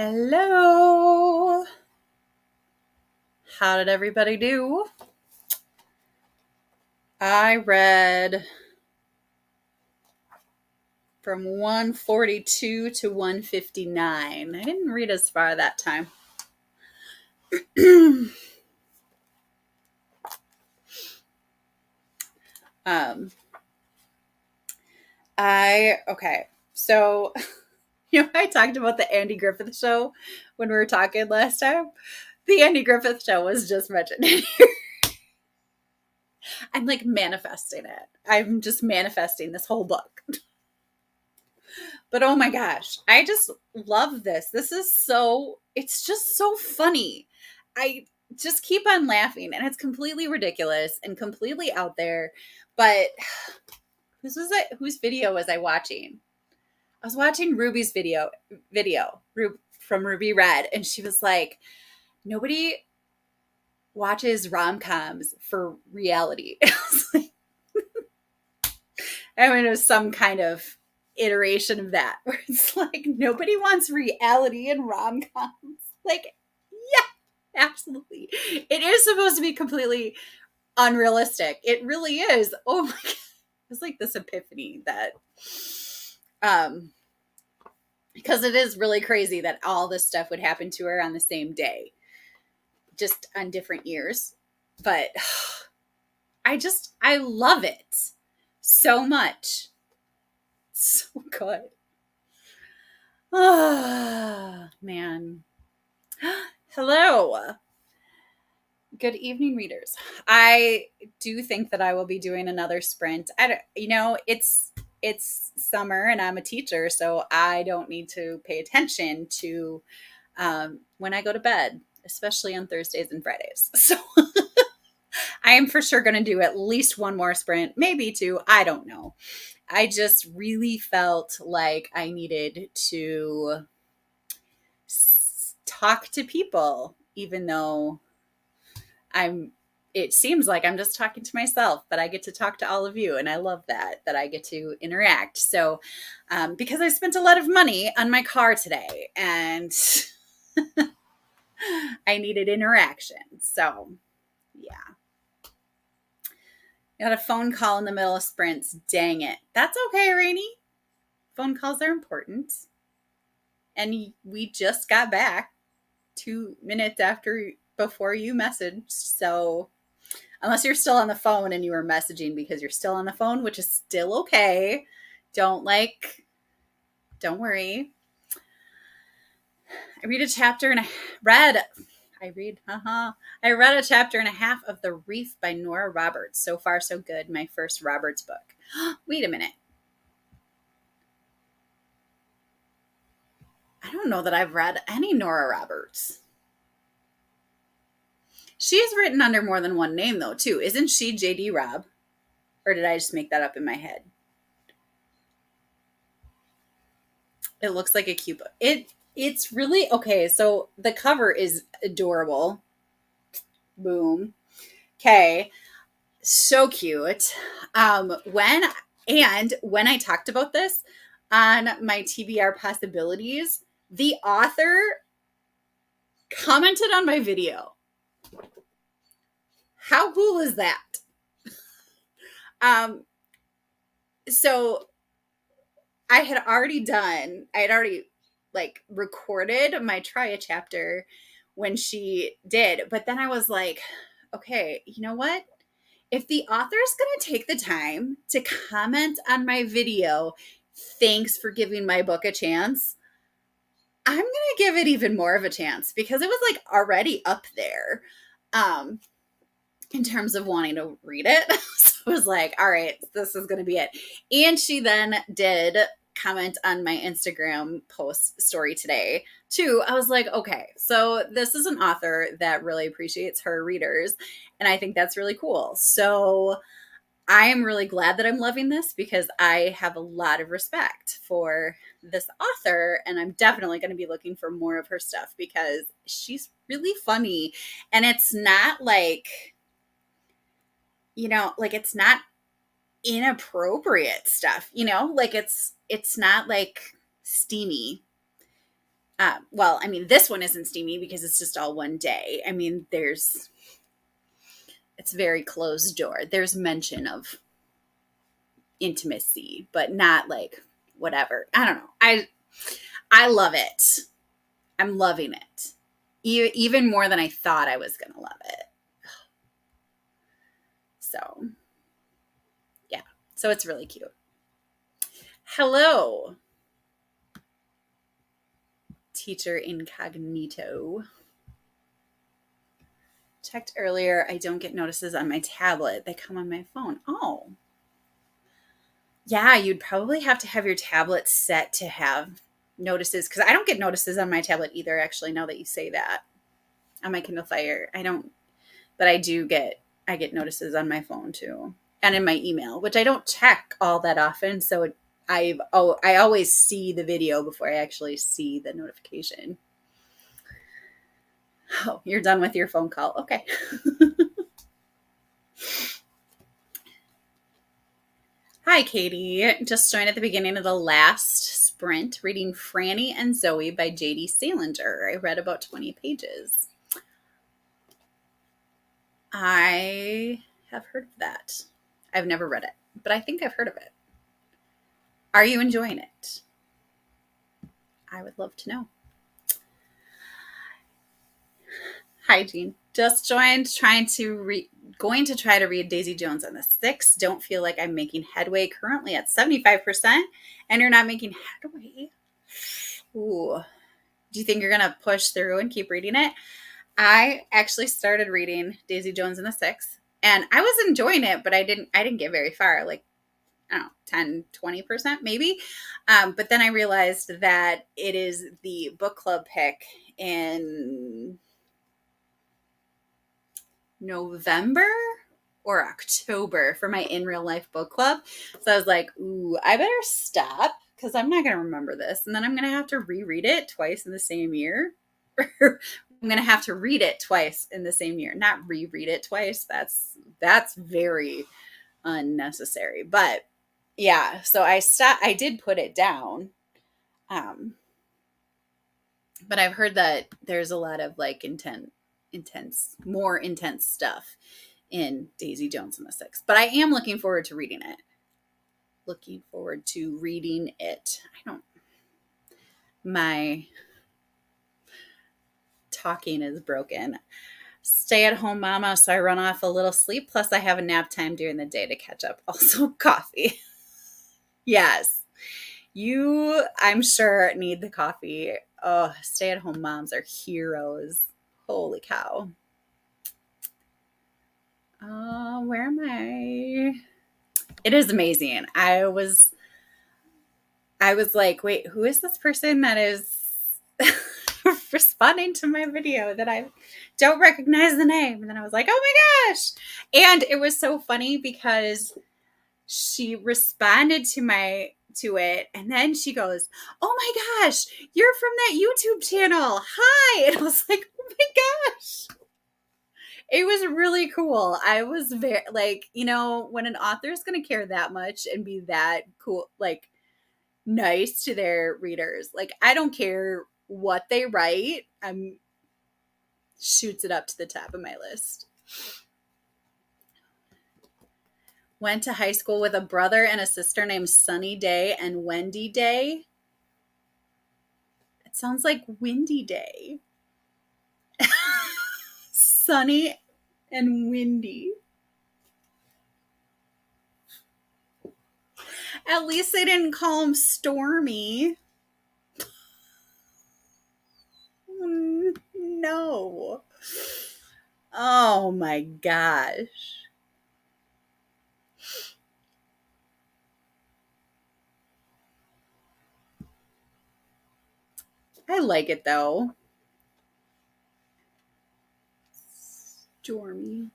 Hello. How did everybody do? I read from 142 to 159. I didn't read as far that time. So I talked about the Andy Griffith show when we were talking last time. The Andy Griffith show was just mentioned in here. I'm like manifesting it. I'm just manifesting this whole book. But oh my gosh, I just love this. It's just so funny. I just keep on laughing, and it's completely ridiculous and completely out there. But whose video was I watching? I was watching Ruby's video from Ruby Red, and she was like, nobody watches rom-coms for reality. It was some kind of iteration of that where it's like nobody wants reality in rom-coms. Like, yeah, absolutely. It is supposed to be completely unrealistic. It really is. Oh my god. It's like this epiphany that because it is really crazy that all this stuff would happen to her on the same day, just on different years. But I love it so much. So good. Oh, man. Hello. Good evening, readers. I do think that I will be doing another sprint. It's summer and I'm a teacher, so I don't need to pay attention to when I go to bed, especially on Thursdays and Fridays. So I am for sure going to do at least one more sprint, maybe two. I don't know. I just really felt like I needed to talk to people, even though it seems like I'm just talking to myself, but I get to talk to all of you. And I love that I get to interact. So, because I spent a lot of money on my car today and I needed interaction. So yeah. Got a phone call in the middle of sprints. Dang it. That's okay, Rainey. Phone calls are important. And we just got back 2 minutes before you messaged. So unless you're still on the phone and you were messaging because you're still on the phone, which is still okay. Don't worry. I read a chapter and I read a chapter and a half of The Reef by Nora Roberts. So far, so good. My first Roberts book. Wait a minute. I don't know that I've read any Nora Roberts. She's written under more than one name, though, too. Isn't she J.D. Robb? Or did I just make that up in my head? It looks like a cute book. It's really okay. So the cover is adorable. Boom. Okay. So cute. When I talked about this on my TBR possibilities, the author commented on my video. How cool is that? So I had already recorded my try a chapter when she did, but then I was like, okay, you know what? If the author's going to take the time to comment on my video, thanks for giving my book a chance, I'm going to give it even more of a chance because it was like already up there in terms of wanting to read it. So I was like, all right, this is going to be it. And she then did comment on my Instagram post story today too. I was like, okay, so this is an author that really appreciates her readers. And I think that's really cool. So I am really glad that I'm loving this because I have a lot of respect for this author. And I'm definitely going to be looking for more of her stuff because she's really funny. And it's not like, it's not inappropriate stuff, like it's not like steamy. Well, I mean, this one isn't steamy because it's just all one day. I mean, it's very closed door. There's mention of intimacy, but not like whatever. I don't know. I love it. I'm loving it. Even more than I thought I was going to love it. So, yeah. So it's really cute. Hello, teacher incognito. Checked earlier. I don't get notices on my tablet. They come on my phone. Oh. Yeah, you'd probably have to have your tablet set to have notices, because I don't get notices on my tablet either, actually, now that you say that. On my Kindle Fire. I don't, but I get notices on my phone too. And in my email, which I don't check all that often. So I always see the video before I actually see the notification. Oh, you're done with your phone call. Okay. Hi, Katie. Just joined at the beginning of the last sprint, reading Franny and Zoe by J.D. Salinger. I read about 20 pages. I have heard of that. I've never read it, but I think I've heard of it. Are you enjoying it? I would love to know. Hi, Jean. Just joined, going to try to read Daisy Jones on the 6th. Don't feel like I'm making headway. Currently at 75%, and you're not making headway. Ooh. Do you think you're going to push through and keep reading it? I actually started reading Daisy Jones and the 6th, and I was enjoying it, but I didn't get very far, like, I don't know, 10, 20% maybe. But then I realized that it is the book club pick in November or October for my in real life book club. So I was like, ooh, I better stop because I'm not going to remember this. And then I'm going to have to reread it twice in the same year. I'm going to have to read it twice in the same year, not reread it twice. That's very unnecessary. But yeah, so I did put it down. But I've heard that there's a lot of like more intense stuff in Daisy Jones and the 6th. But I am looking forward to reading it. My talking is broken. Stay at home mama, so I run off a little sleep. Plus I have a nap time during the day to catch up. Also coffee. Yes. You, I'm sure, need the coffee. Oh, stay at home moms are heroes. Holy cow. Where am I? It is amazing. I was like, wait, who is this person that is responding to my video that I don't recognize the name? And then I was like, oh my gosh. And it was so funny because she responded to it, and then she goes, oh my gosh, you're from that YouTube channel. Hi. And I was like, oh my gosh. It was really cool. I was very like, when an author is going to care that much and be that cool, like nice to their readers, like I don't care what they write, shoots it up to the top of my list. Went to high school with a brother and a sister named Sunny Day and Wendy Day. It sounds like Windy Day. Sunny and Windy. At least they didn't call him Stormy. No. Oh my gosh. I like it though. Stormy.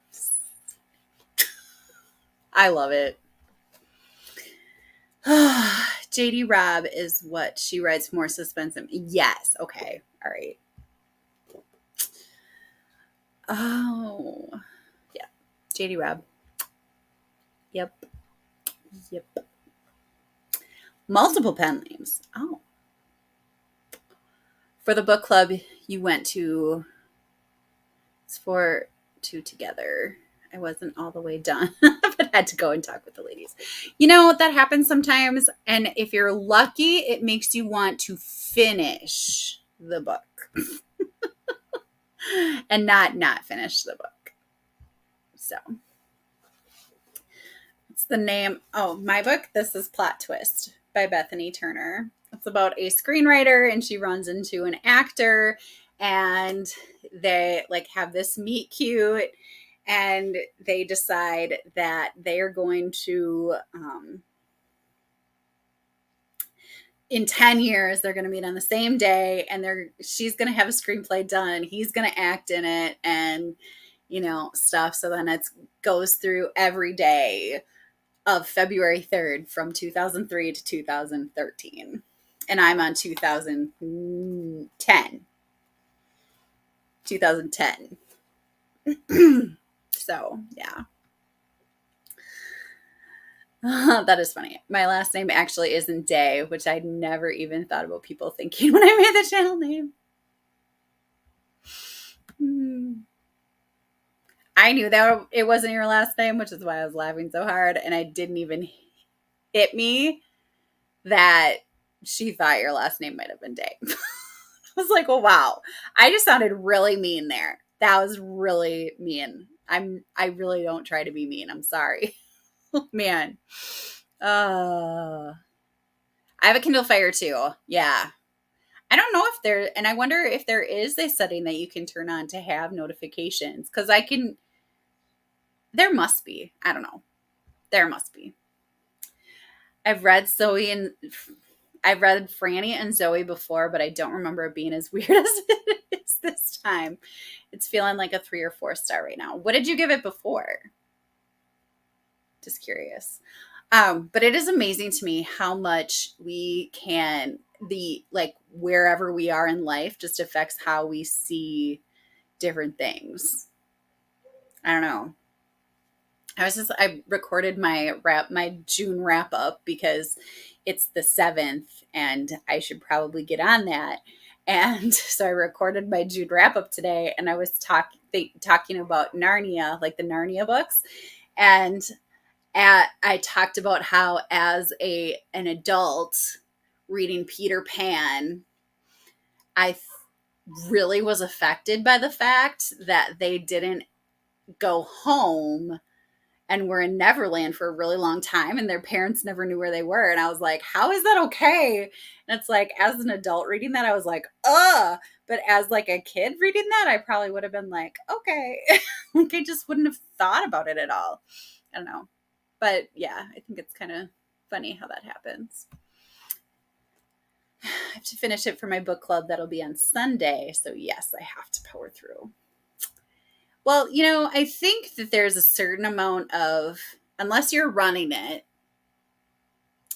I love it. JD Robb is what she writes more suspense. Yes. Okay. All right. Oh. Yeah. JD Robb. Yep. Multiple pen names. Oh. For the book club you went to, it's for two together. I wasn't all the way done, but had to go and talk with the ladies. You know, that happens sometimes. And if you're lucky, it makes you want to finish the book and not finish the book. So it's the name. Oh, my book. This is Plot Twist by Bethany Turner. It's about a screenwriter and she runs into an actor and they like have this meet cute and they decide that they are going to in 10 years they're going to meet on the same day and she's going to have a screenplay done, he's going to act in it and stuff. So then it goes through every day of February 3rd from 2003 to 2013, and I'm on 2010. So yeah. That is funny. My last name actually isn't Day, which I'd never even thought about people thinking when I made the channel name. I knew that it wasn't your last name, which is why I was laughing so hard. And I didn't even hit me that she thought your last name might have been Day. I was like, well, wow. I just sounded really mean there. That was really mean. I really don't try to be mean. I'm sorry. Man. I have a Kindle Fire too. Yeah. I don't know if and I wonder if there is a setting that you can turn on to have notifications. Because there must be. I don't know. There must be. I've read Franny and Zoe before, but I don't remember it being as weird as it is this time. It's feeling like a 3 or 4 star right now. What did you give it before? Just curious. But it is amazing to me how much we can, wherever we are in life just affects how we see different things. I don't know. I recorded my June wrap up because it's the 7th and I should probably get on that. And so I recorded my June wrap up today and I was talking about Narnia, like the Narnia books. And I talked about how as an adult reading Peter Pan, I really was affected by the fact that they didn't go home and were in Neverland for a really long time and their parents never knew where they were. And I was like, how is that okay? And it's like, as an adult reading that, I was like, ugh. But as like a kid reading that, I probably would have been like, okay. Like I just wouldn't have thought about it at all. I don't know. But yeah, I think it's kind of funny how that happens. I have to finish it for my book club. That'll be on Sunday. So yes, I have to power through. Well, I think that there's a certain amount of, unless you're running it,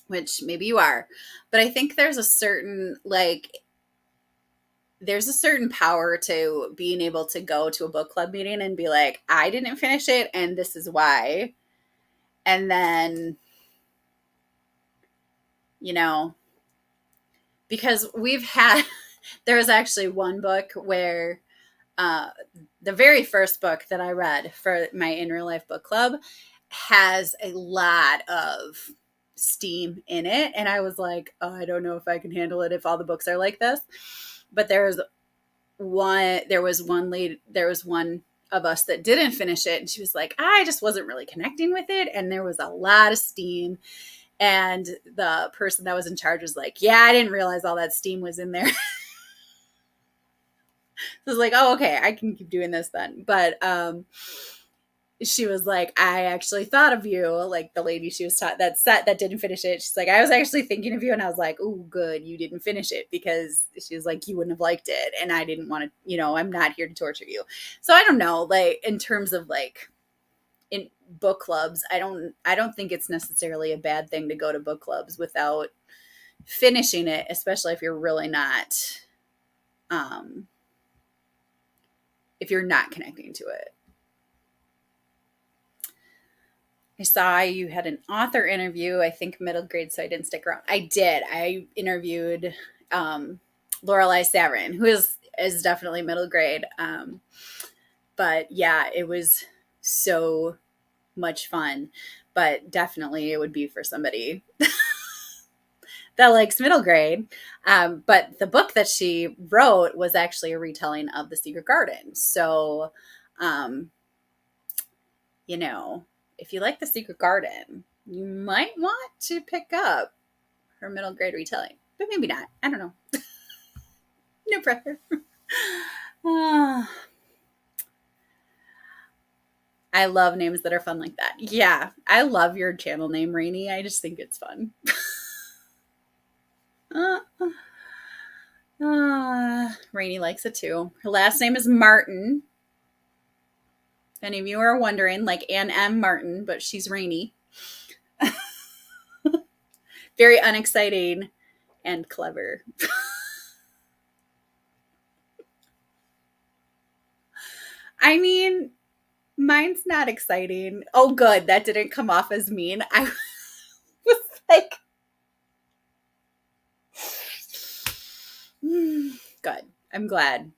which maybe you are, but I think there's a certain power to being able to go to a book club meeting and be like, I didn't finish it and this is why. And then, because there was actually one book where the very first book that I read for my In Real Life book club has a lot of steam in it. And I was like, oh, I don't know if I can handle it if all the books are like this. But there was one of us that didn't finish it. And she was like, I just wasn't really connecting with it. And there was a lot of steam. And the person that was in charge was like, yeah, I didn't realize all that steam was in there. So I was like, oh, okay, I can keep doing this then. But she was like, I actually thought of you, like the lady she was taught that didn't finish it. She's like, I was actually thinking of you. And I was like, oh, good, you didn't finish it, because she was like, you wouldn't have liked it. And I didn't want to, I'm not here to torture you. So I don't know, like in terms of like in book clubs, I don't think it's necessarily a bad thing to go to book clubs without finishing it, especially if you're really not, if you're not connecting to it. I saw you had an author interview, I think middle grade, so I didn't stick around. I did. I interviewed Lorelai Saverin, who is definitely middle grade. But yeah, it was so much fun. But definitely it would be for somebody that likes middle grade. But the book that she wrote was actually a retelling of The Secret Garden. So, um, you know, if you like The Secret Garden, you might want to pick up her middle grade retelling, but maybe not. I don't know. No pressure. Ah, I love names that are fun like that. Yeah, I love your channel name, Rainy. I just think it's fun. Uh, Rainy likes it too. Her last name is Martin. If any of you are wondering, like Ann M. Martin, but she's Rainy. Very unexciting and clever. I mean, mine's not exciting. Oh, good. That didn't come off as mean. I was like, good. I'm glad.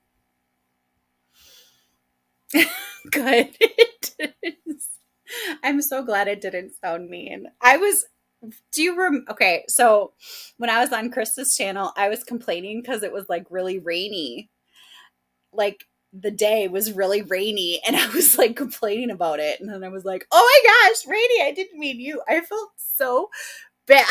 Good. It is. I'm so glad it didn't sound mean. Okay, so when I was on Krista's channel, I was complaining because it was like really rainy. Like the day was really rainy and I was like complaining about it. And then I was like, oh my gosh, Rainy, I didn't mean you. I felt so bad.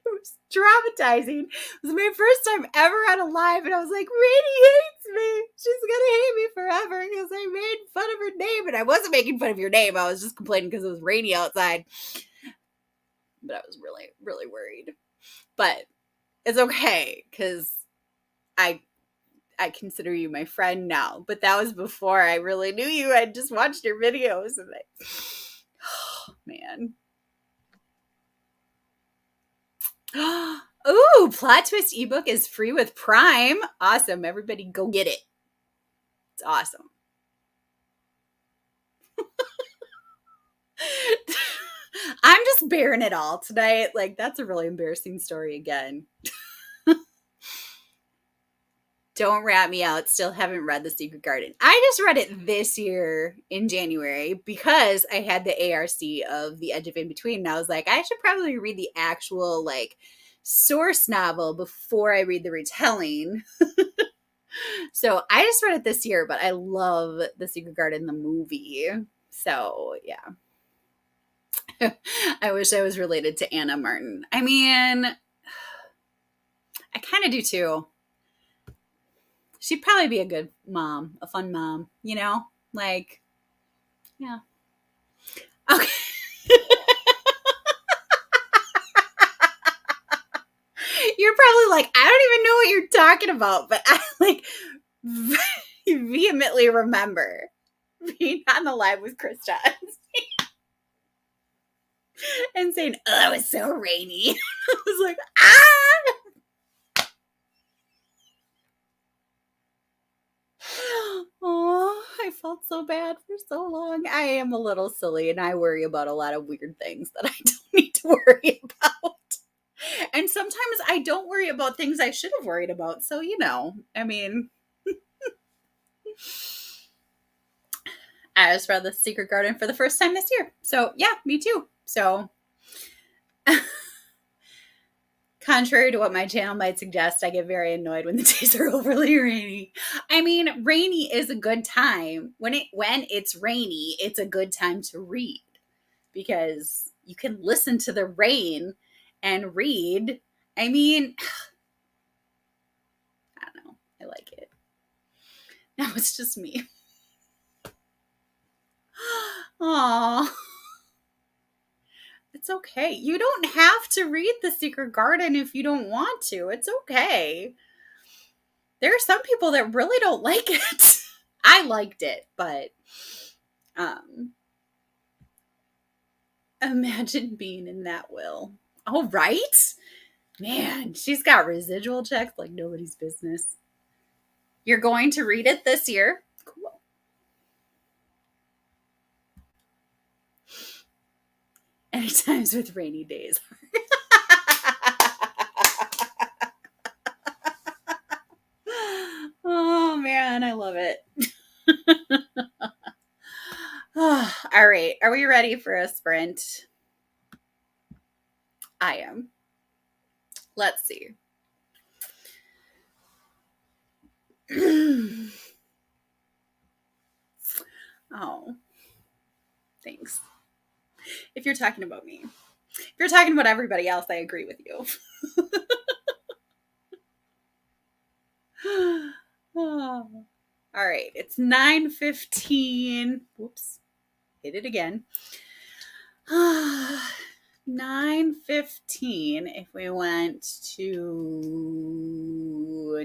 It was traumatizing. It was my first time ever on a live, and I was like, Rainy hates me. She's gonna hate me forever because I made fun of her name. And I wasn't making fun of your name. I was just complaining because it was rainy outside. But I was really, really worried. But it's okay because I I consider you my friend now. But that was before I really knew you. I just watched your videos and oh man. Ooh, Plot Twist ebook is free with Prime. Awesome. Everybody go get it. It's awesome. I'm just bearing it all tonight. Like, that's a really embarrassing story again. Don't rat me out. Still haven't read The Secret Garden. I just read it this year in January because I had the ARC of The Edge of In Between. And I was like, I should probably read the actual, like, source novel before I read the retelling. So I just read it this year, but I love The Secret Garden, the movie. So yeah. I wish I was related to Anna Martin. I mean, I kind of do too. She'd probably be a good mom, a fun mom, you know? Like, yeah. Okay. You're probably like, I don't even know what you're talking about, but I like vehemently remember being on the live with Krista and saying, oh, it was so rainy. I was like, ah! Oh, I felt so bad for so long. I am a little silly and I worry about a lot of weird things that I don't need to worry about. And sometimes I don't worry about things I should have worried about. So, I mean, I just read The Secret Garden for the first time this year. So, yeah, me too. So, contrary to what my channel might suggest, I get very annoyed when the days are overly rainy. I mean, rainy is a good time. When it's rainy, it's a good time to read because you can listen to the rain and read. I mean, I don't know. I like it. Now it's just me. Aww. It's okay. You don't have to read The Secret Garden if you don't want to. It's okay. There are some people that really don't like it. I liked it, but um imagine being in that will. Oh, right? Man, she's got residual checks like nobody's business. You're going to read it this year? Cool. Any times with rainy days. All right. Are we ready for a sprint? I am. Let's see. Oh, thanks. If you're talking about me, if you're talking about everybody else, I agree with you. Oh. All right. It's 9:15. Whoops. Hit it again. 9:15 if we went to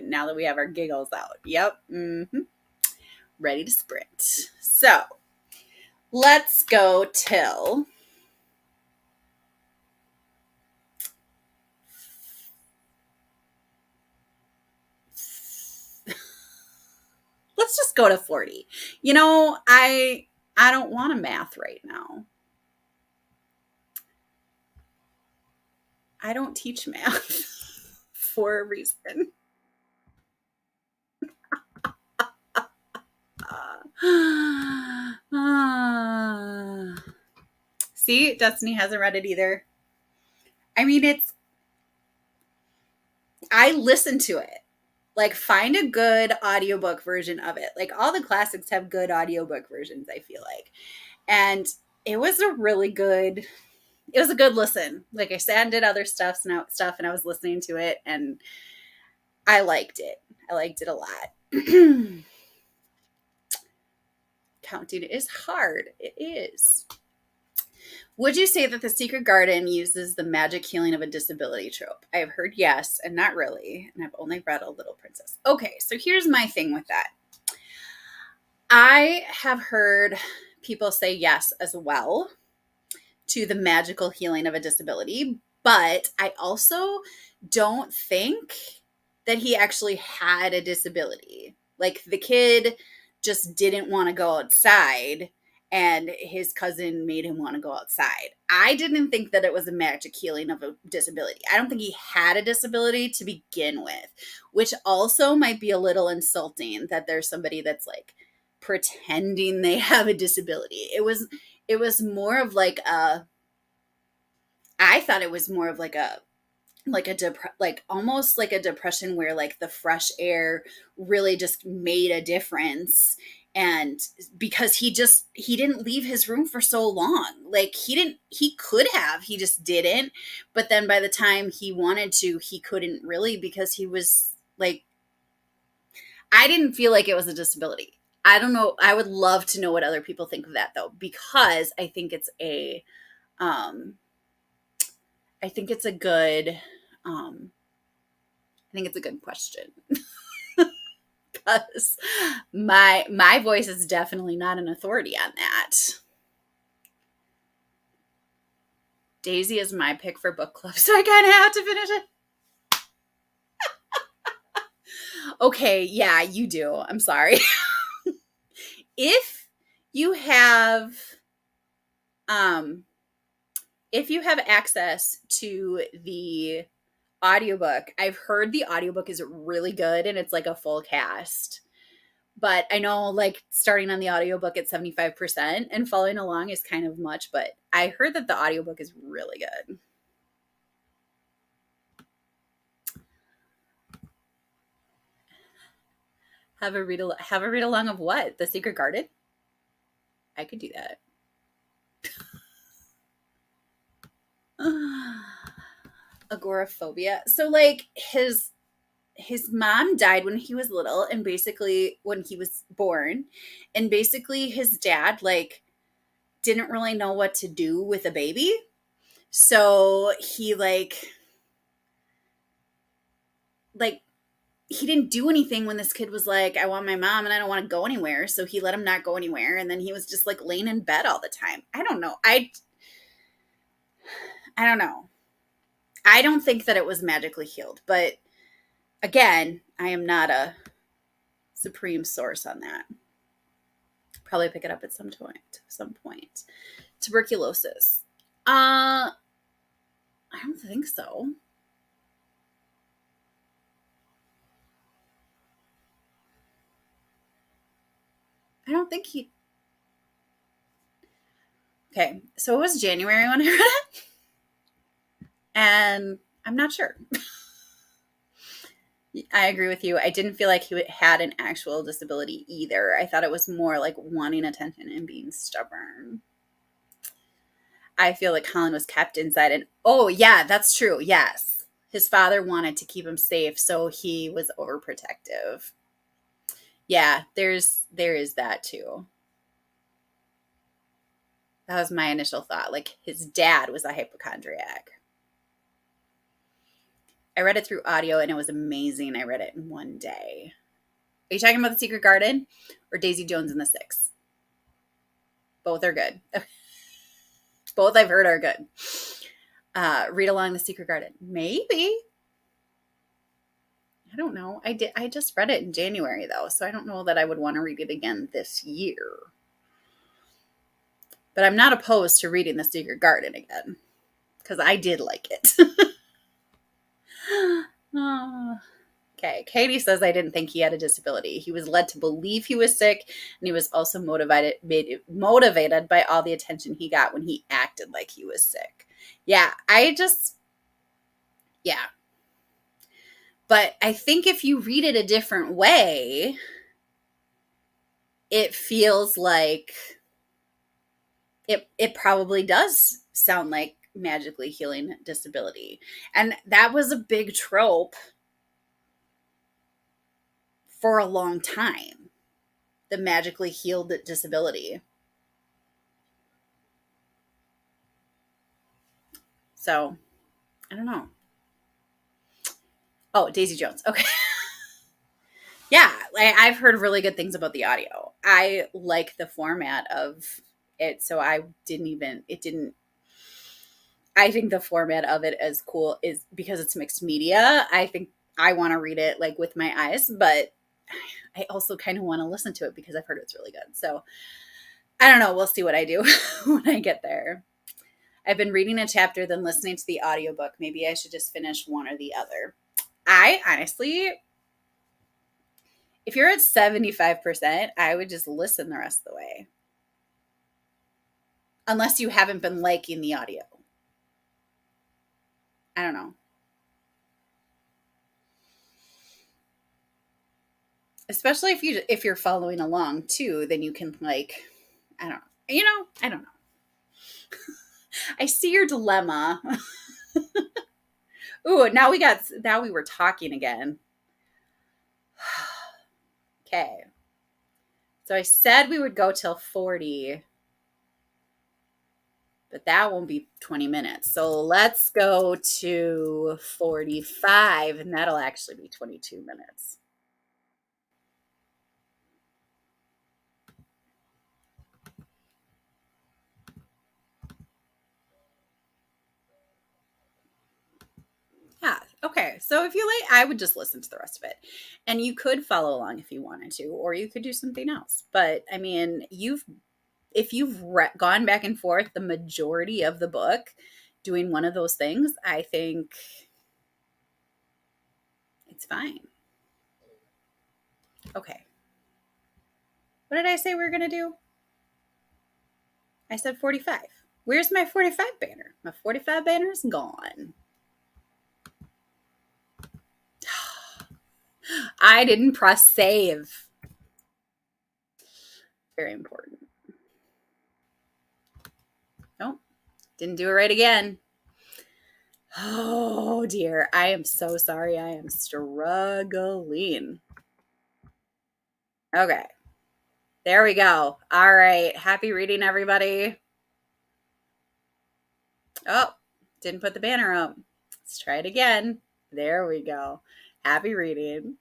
now that we have our giggles out. Yep. Ready to sprint. So let's go till let's just go to 40. I don't want to math right now. I don't teach math for a reason. See, Destiny hasn't read it either. I mean, I listen to it. Like, find a good audiobook version of it. Like, all the classics have good audiobook versions, I feel like. And it was a good listen. Like, I sat and did other stuff and I was listening to it and I liked it. I liked it a lot. Counting is hard. It is. Would you say that The Secret Garden uses the magic healing of a disability trope? I have heard yes, and not really, and I've only read A Little Princess. Okay, so here's my thing with that. I have heard people say yes as well to the magical healing of a disability, but I also don't think that he actually had a disability. Like, the kid just didn't want to go outside and his cousin made him want to go outside. I didn't think that it was a magic healing of a disability. I don't think he had a disability to begin with, which also might be a little insulting that there's somebody that's like pretending they have a disability. It was more of like I thought it was more of like almost like a depression where like the fresh air really just made a difference. And because he didn't leave his room for so long. Like, he could have, he just didn't. But then by the time he wanted to, he couldn't really, because he was like, I didn't feel like it was a disability. I don't know. I would love to know what other people think of that though, because I think it's a um I think it's a good I think it's a good question. Because my voice is definitely not an authority on that. Daisy is my pick for book club, so I kind of have to finish it. Okay, yeah, you do. I'm sorry. If you have um if you have access to the audiobook, I've heard the audiobook is really good and it's like a full cast. But I know, like, starting on the audiobook at 75% and following along is kind of much, but I heard that the audiobook is really good. Have a read along of what? The Secret Garden? I could do that. Agoraphobia. So like his mom died when he was little, and basically when he was born, and basically his dad like didn't really know what to do with a baby. So he like he didn't do anything when this kid was like, I want my mom and I don't want to go anywhere. So he let him not go anywhere. And then he was just like laying in bed all the time. I don't know. I don't know. I don't think that it was magically healed. But again, I am not a supreme source on that. Probably pick it up at some point. Tuberculosis. I don't think so. I don't think he Okay, so it was January when I read it, and I'm not sure. I agree with you. I didn't feel like he had an actual disability either. I thought it was more like wanting attention and being stubborn. I feel like Colin was kept inside, and oh, yeah, that's true. Yes. His father wanted to keep him safe, so he was overprotective. Yeah, there is that too. That was my initial thought. Like his dad was a hypochondriac. I read it through audio and it was amazing. I read it in one day. Are you talking about The Secret Garden or Daisy Jones and the Six? Both are good. Both I've heard are good. Read along The Secret Garden. Maybe. I don't know. I just read it in January though, so I don't know that I would want to read it again this year. But I'm not opposed to reading The Secret Garden again because I did like it. Oh. Okay. Katie says I didn't think he had a disability. He was led to believe he was sick, and he was also motivated by all the attention he got when he acted like he was sick. Yeah, yeah. But I think if you read it a different way, it feels like it probably does sound like magically healing disability. And that was a big trope for a long time. The magically healed disability. So, I don't know. Oh, Daisy Jones. Okay. Yeah, I've heard really good things about the audio. I like the format of it, so I didn't even it didn't I think the format of it is cool is because it's mixed media. I think I want to read it like with my eyes, but I also kind of want to listen to it because I've heard it's really good. So, I don't know, we'll see what I do when I get there. I've been reading a chapter then listening to the audiobook. Maybe I should just finish one or the other. I honestly, if you're at 75%, I would just listen the rest of the way. Unless you haven't been liking the audio. I don't know. Especially if you're following along too, then you can like I don't know. I don't know. I see your dilemma. Ooh, now we were talking again. Okay. So I said we would go till 40, but that won't be 20 minutes. So let's go to 45, and that'll actually be 22 minutes. Yeah. Okay. So if you like, I would just listen to the rest of it. And you could follow along if you wanted to, or you could do something else. But I mean, if you've gone back and forth the majority of the book doing one of those things, I think it's fine. Okay. What did I say we were going to do? I said 45. Where's my 45 banner? My 45 banner is gone. I didn't press save. Very important. Nope. Didn't do it right again. Oh dear. I am so sorry. I am struggling. Okay. There we go. All right. Happy reading, everybody. Oh, didn't put the banner up. Let's try it again. There we go. Happy reading.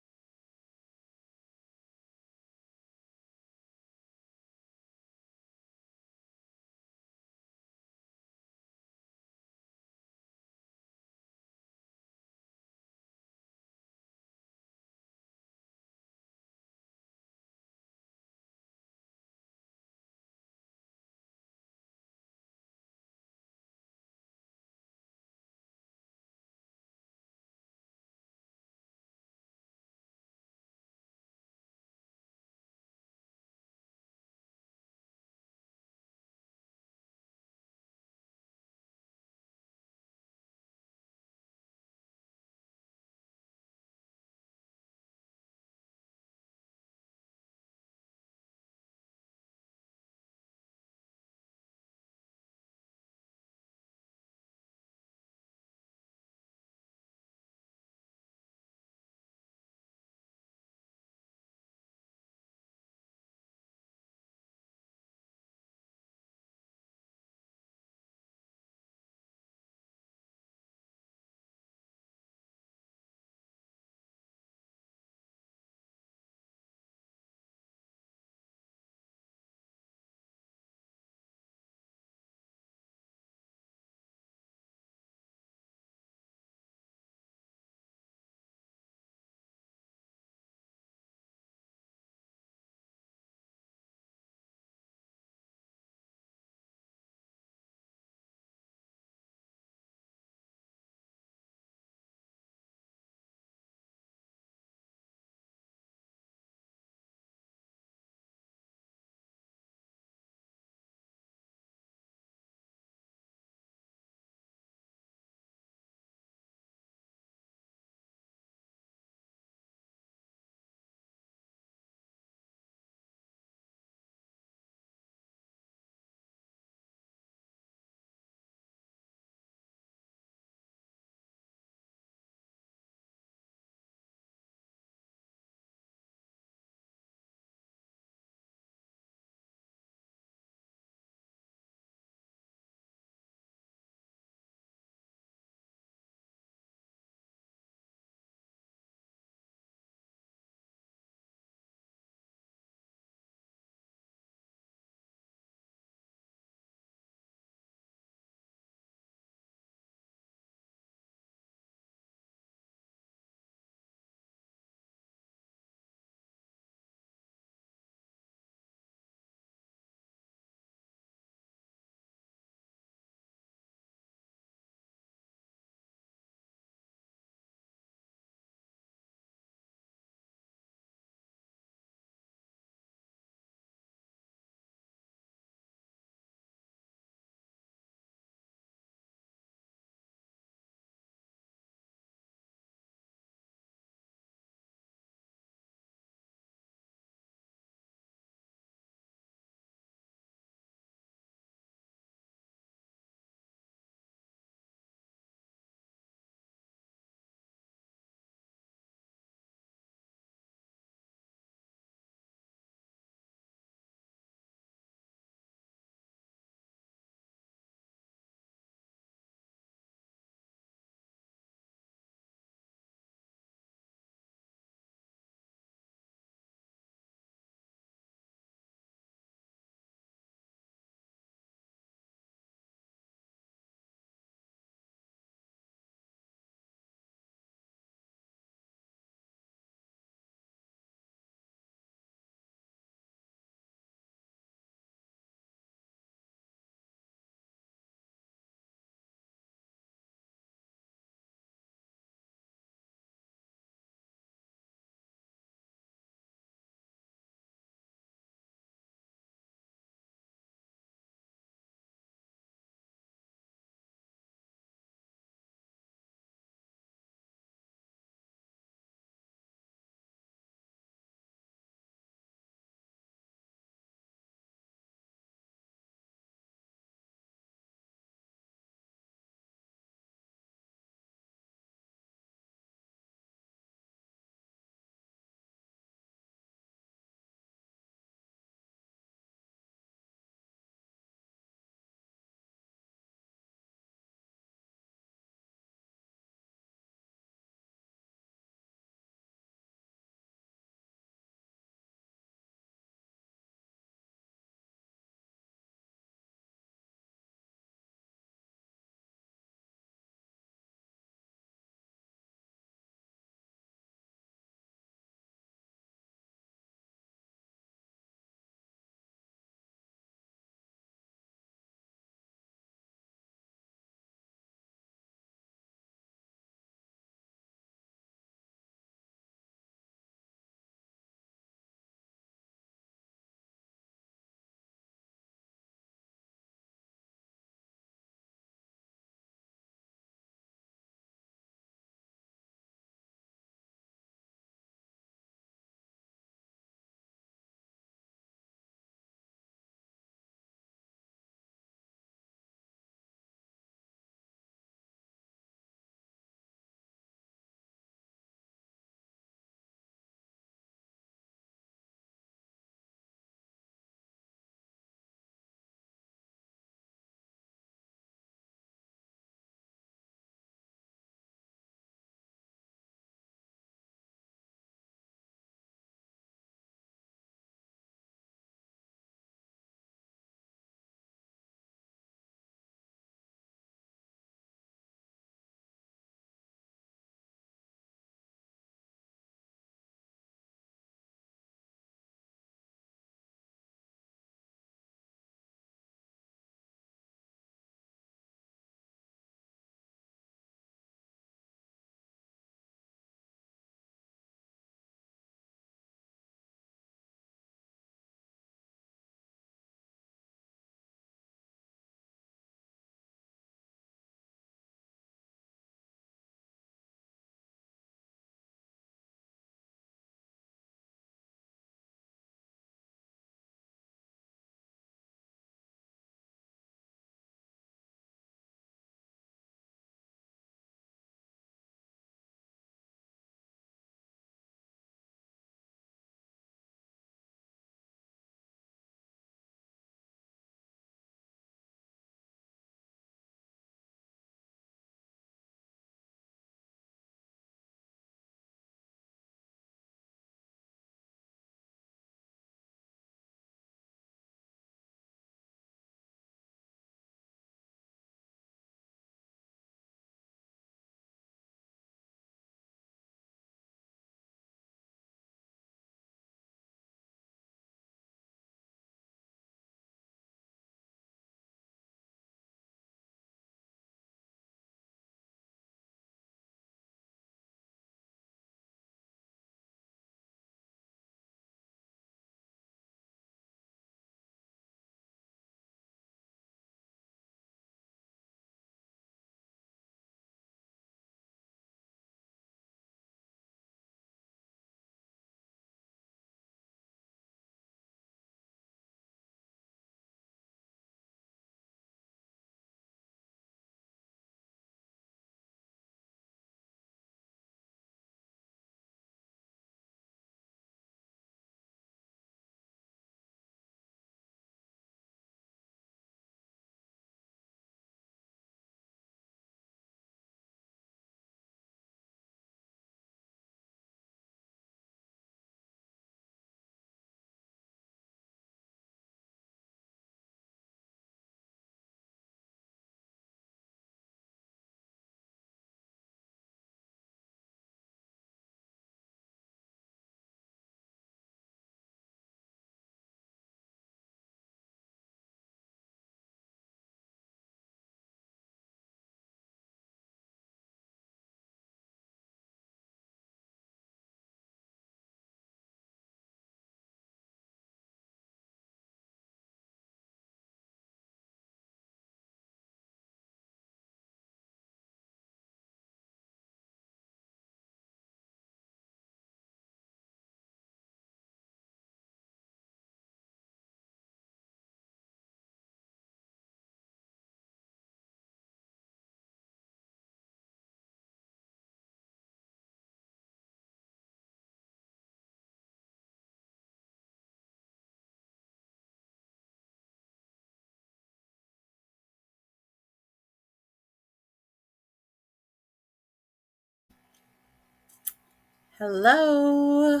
Hello.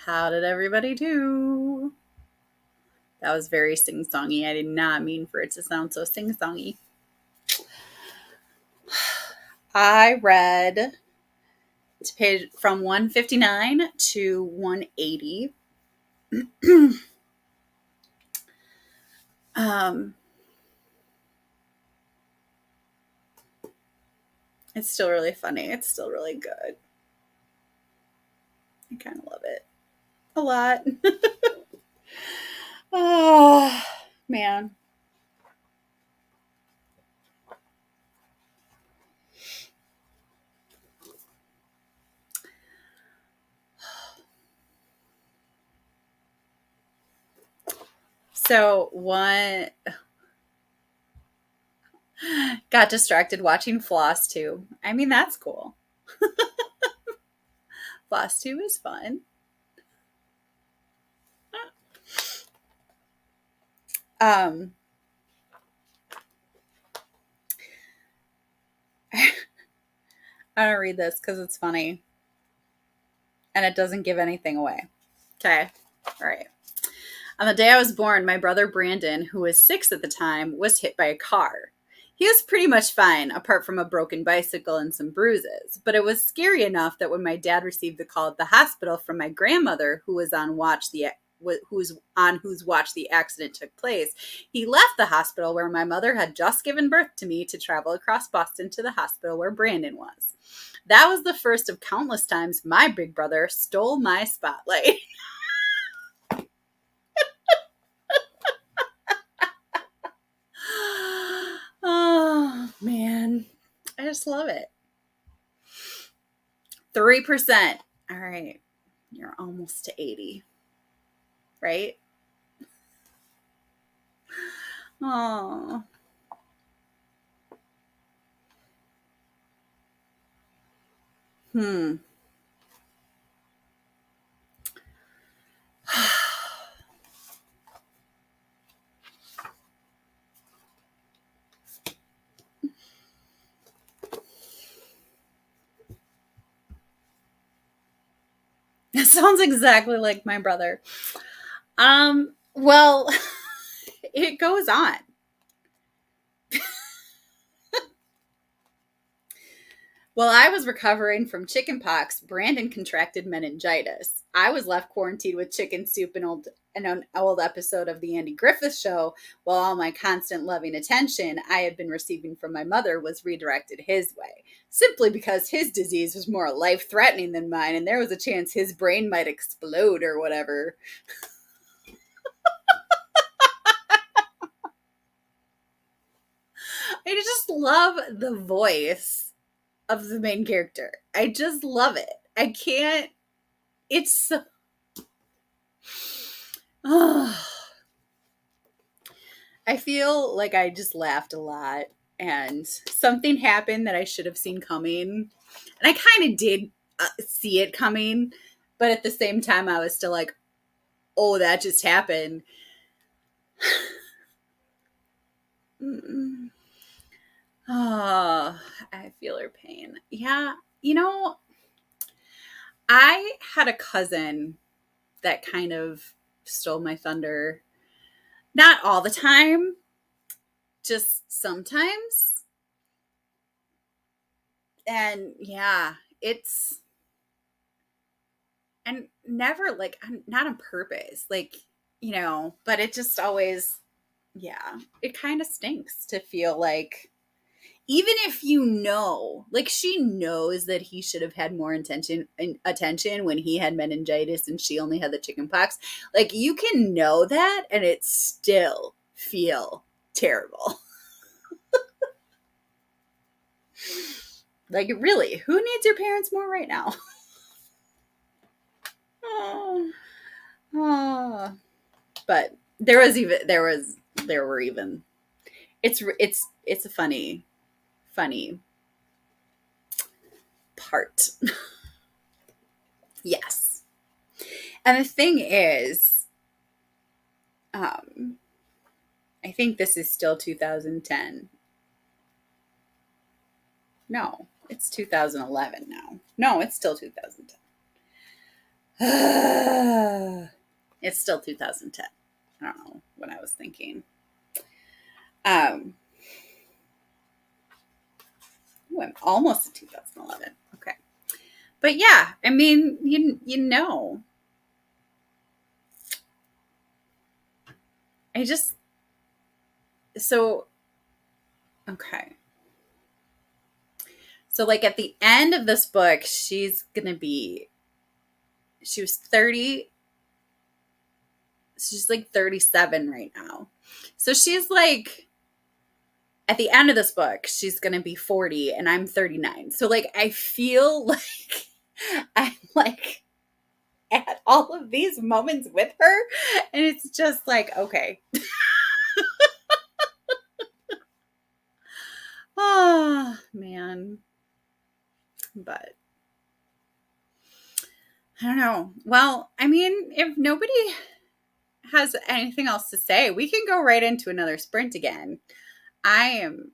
How did everybody do? That was very sing-songy. I did not mean for it to sound so sing-songy. I read page from 159 to 180. It's still really funny. It's still really good. I kind of love it a lot. Oh, man. So one got distracted watching Floss 2. I mean, that's cool. Floss 2 is fun. Um, I don't read this because it's funny and it doesn't give anything away. Okay. All right. On the day I was born, my brother Brandon, who was 6 at the time, was hit by a car. He was pretty much fine, apart from a broken bicycle and some bruises. But it was scary enough that when my dad received the call at the hospital from my grandmother, who was on whose watch the accident took place, he left the hospital where my mother had just given birth to me to travel across Boston to the hospital where Brandon was. That was the first of countless times my big brother stole my spotlight. Oh, man. I just love it. 3%. All right. You're almost to 80. Right? Oh. Hmm. That sounds exactly like my brother. Well, it goes on. While I was recovering from chickenpox, Brandon contracted meningitis. I was left quarantined with chicken soup and an old episode of the Andy Griffith Show, while all my constant loving attention I had been receiving from my mother was redirected his way, simply because his disease was more life-threatening than mine, and there was a chance his brain might explode or whatever. I just love the voice of the main character. I just love it. I can't. It's so. Oh, I feel like I just laughed a lot and something happened that I should have seen coming. And I kind of did see it coming, but at the same time, I was still like, oh, that just happened. Oh, I feel her pain. Yeah. I had a cousin that kind of stole my thunder. Not all the time, just sometimes. And yeah, it's and never like not on purpose, like, but it just always, yeah, it kind of stinks to feel like, even if like she knows that he should have had more attention when he had meningitis and she only had the chicken pox. Like, you can know that and it still feel terrible. Like, really, who needs your parents more right now? Oh, oh. But there were even, it's a funny part. Yes. And the thing is, I think this is still 2010. No, it's 2011 now. No, it's still 2010. It's still 2010. I don't know what I was thinking. Um, I'm almost in 2011. Okay. But yeah, I mean, you know, I just so okay. So like at the end of this book, she was 30, she's like 37 right now. So she's like at the end of this book, she's going to be 40 and I'm 39. So like I feel like I'm like at all of these moments with her and it's just like okay. Oh, man. But I don't know. Well, I mean, if nobody has anything else to say, we can go right into another sprint again. I am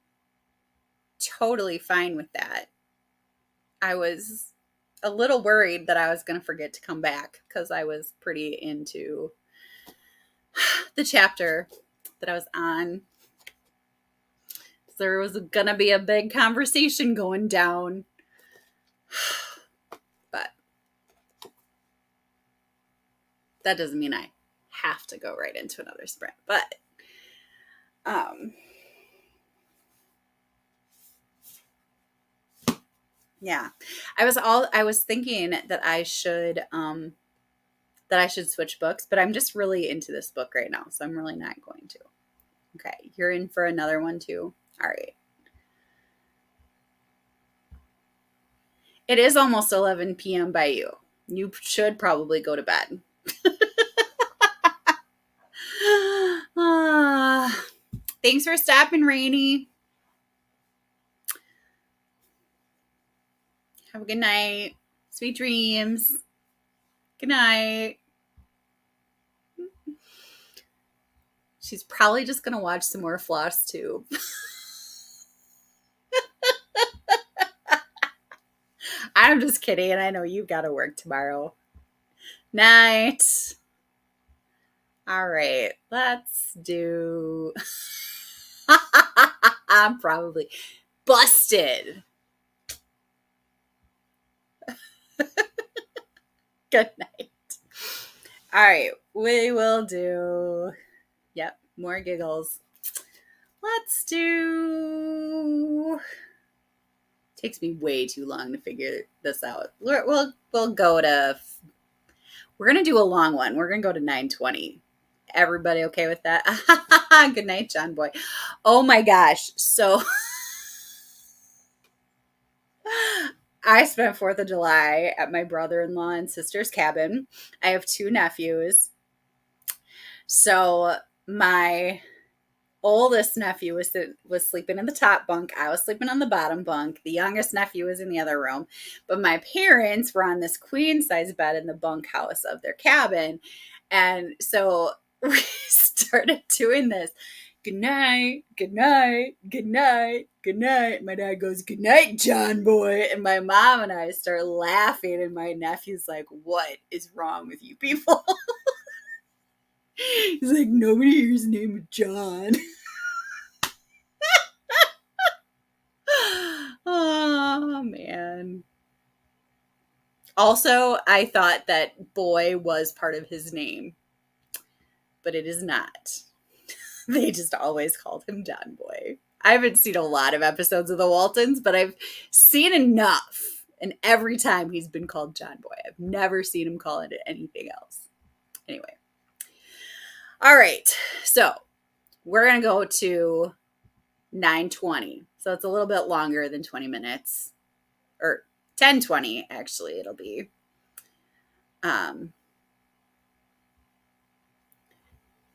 totally fine with that. I was a little worried that I was going to forget to come back because I was pretty into the chapter that I was on. There was going to be a big conversation going down. But that doesn't mean I have to go right into another sprint. But yeah. I was thinking that I should switch books, but I'm just really into this book right now, so I'm really not going to. Okay, you're in for another one too. All right. It is almost 11 p.m. by you. You should probably go to bed. Thanks for stopping, Rainy. Have a good night. Sweet dreams. Good night. She's probably just going to watch some more Floss too. I'm just kidding. I know you've got to work tomorrow. Night. All right. Let's do. I'm probably busted. Good night. All right. We will do. Yep. More giggles. Let's do. Takes me way too long to figure this out. We'll go to. We're gonna do a long one. We're gonna go to 9:20. Everybody okay with that? Good night, John Boy. Oh my gosh. So I spent 4th of July at my brother-in-law and sister's cabin. I have 2 nephews. So my oldest nephew was sleeping in the top bunk. I was sleeping on the bottom bunk. The youngest nephew was in the other room. But my parents were on this queen size bed in the bunkhouse of their cabin. And so we started doing this. Good night, good night, good night, good night. My dad goes, good night, John Boy. And my mom and I start laughing. And my nephew's like, what is wrong with you people? He's like, nobody here's named John. Oh, man. Also, I thought that boy was part of his name, but it is not. They just always called him John Boy. I haven't seen a lot of episodes of the Waltons, but I've seen enough. And every time he's been called John Boy. I've never seen him call it anything else. Anyway. All right. So we're going to go to 9:20. So it's a little bit longer than 20 minutes. Or 10:20, actually, it'll be.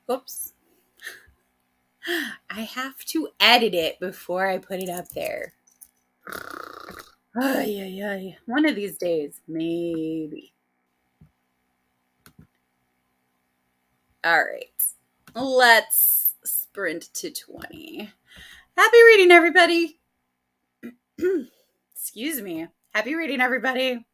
Whoops. I have to edit it before I put it up there. Ay. One of these days, maybe. All right. Let's sprint to 20. Happy reading, everybody. Excuse me. Happy reading, everybody.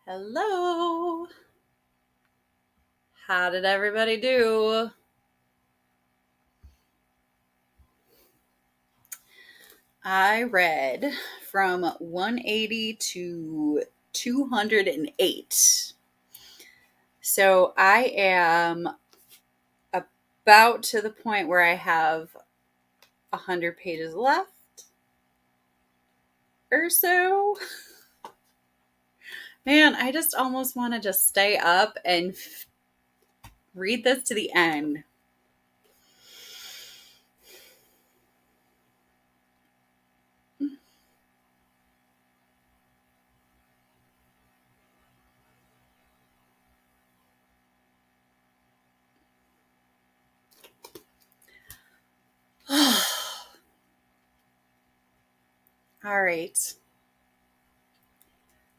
Hello. How did everybody do? I read from 180 to 208. So I am about to the point where I have 100 pages left or so. Man, I just almost want to just stay up and read this to the end. All right.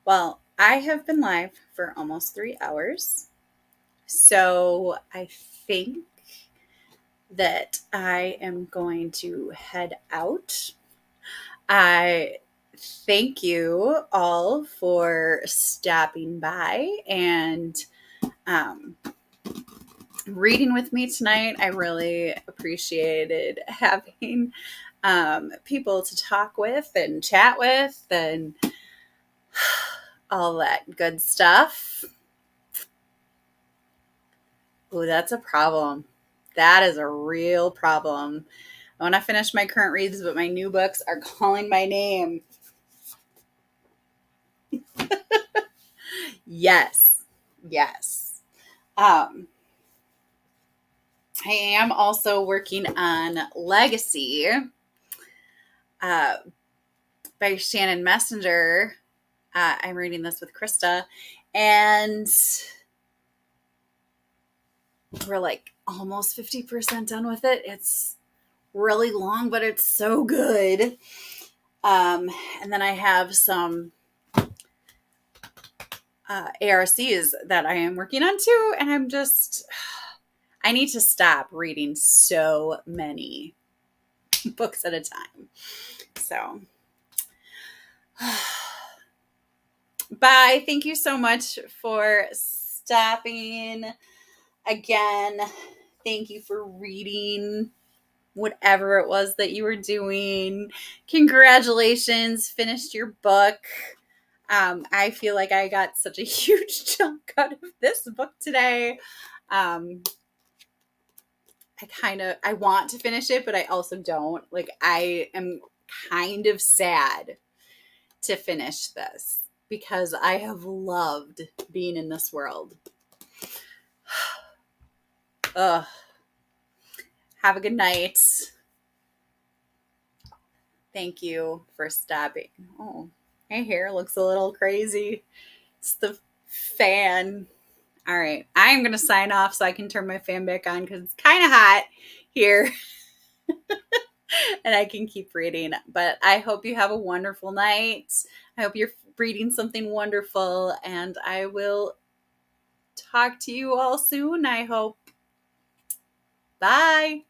Well, I have been live for almost 3 hours. So I think that I am going to head out. I thank you all for stopping by and reading with me tonight. I really appreciated having people to talk with and chat with and all that good stuff. Oh, that's a problem. That is a real problem. I want to finish my current reads, but my new books are calling my name. Yes. I am also working on Legacy by Shannon Messenger. I'm reading this with Krista, and we're like almost 50% done with it. It's really long, but it's so good. And then I have some ARCs that I am working on too, and I need to stop reading so many books at a time. So, bye. Thank you so much for stopping again. Thank you for reading whatever it was that you were doing. Congratulations, finished your book. I feel like I got such a huge chunk out of this book today. I want to finish it, but I also don't. Like, I am kind of sad to finish this because I have loved being in this world. Ugh. Have a good night. Thank you for stopping. Oh, my hair looks a little crazy. It's the fan. All right. I'm going to sign off so I can turn my fan back on because it's kind of hot here. And I can keep reading. But I hope you have a wonderful night. I hope you're reading something wonderful. And I will talk to you all soon, I hope. Bye.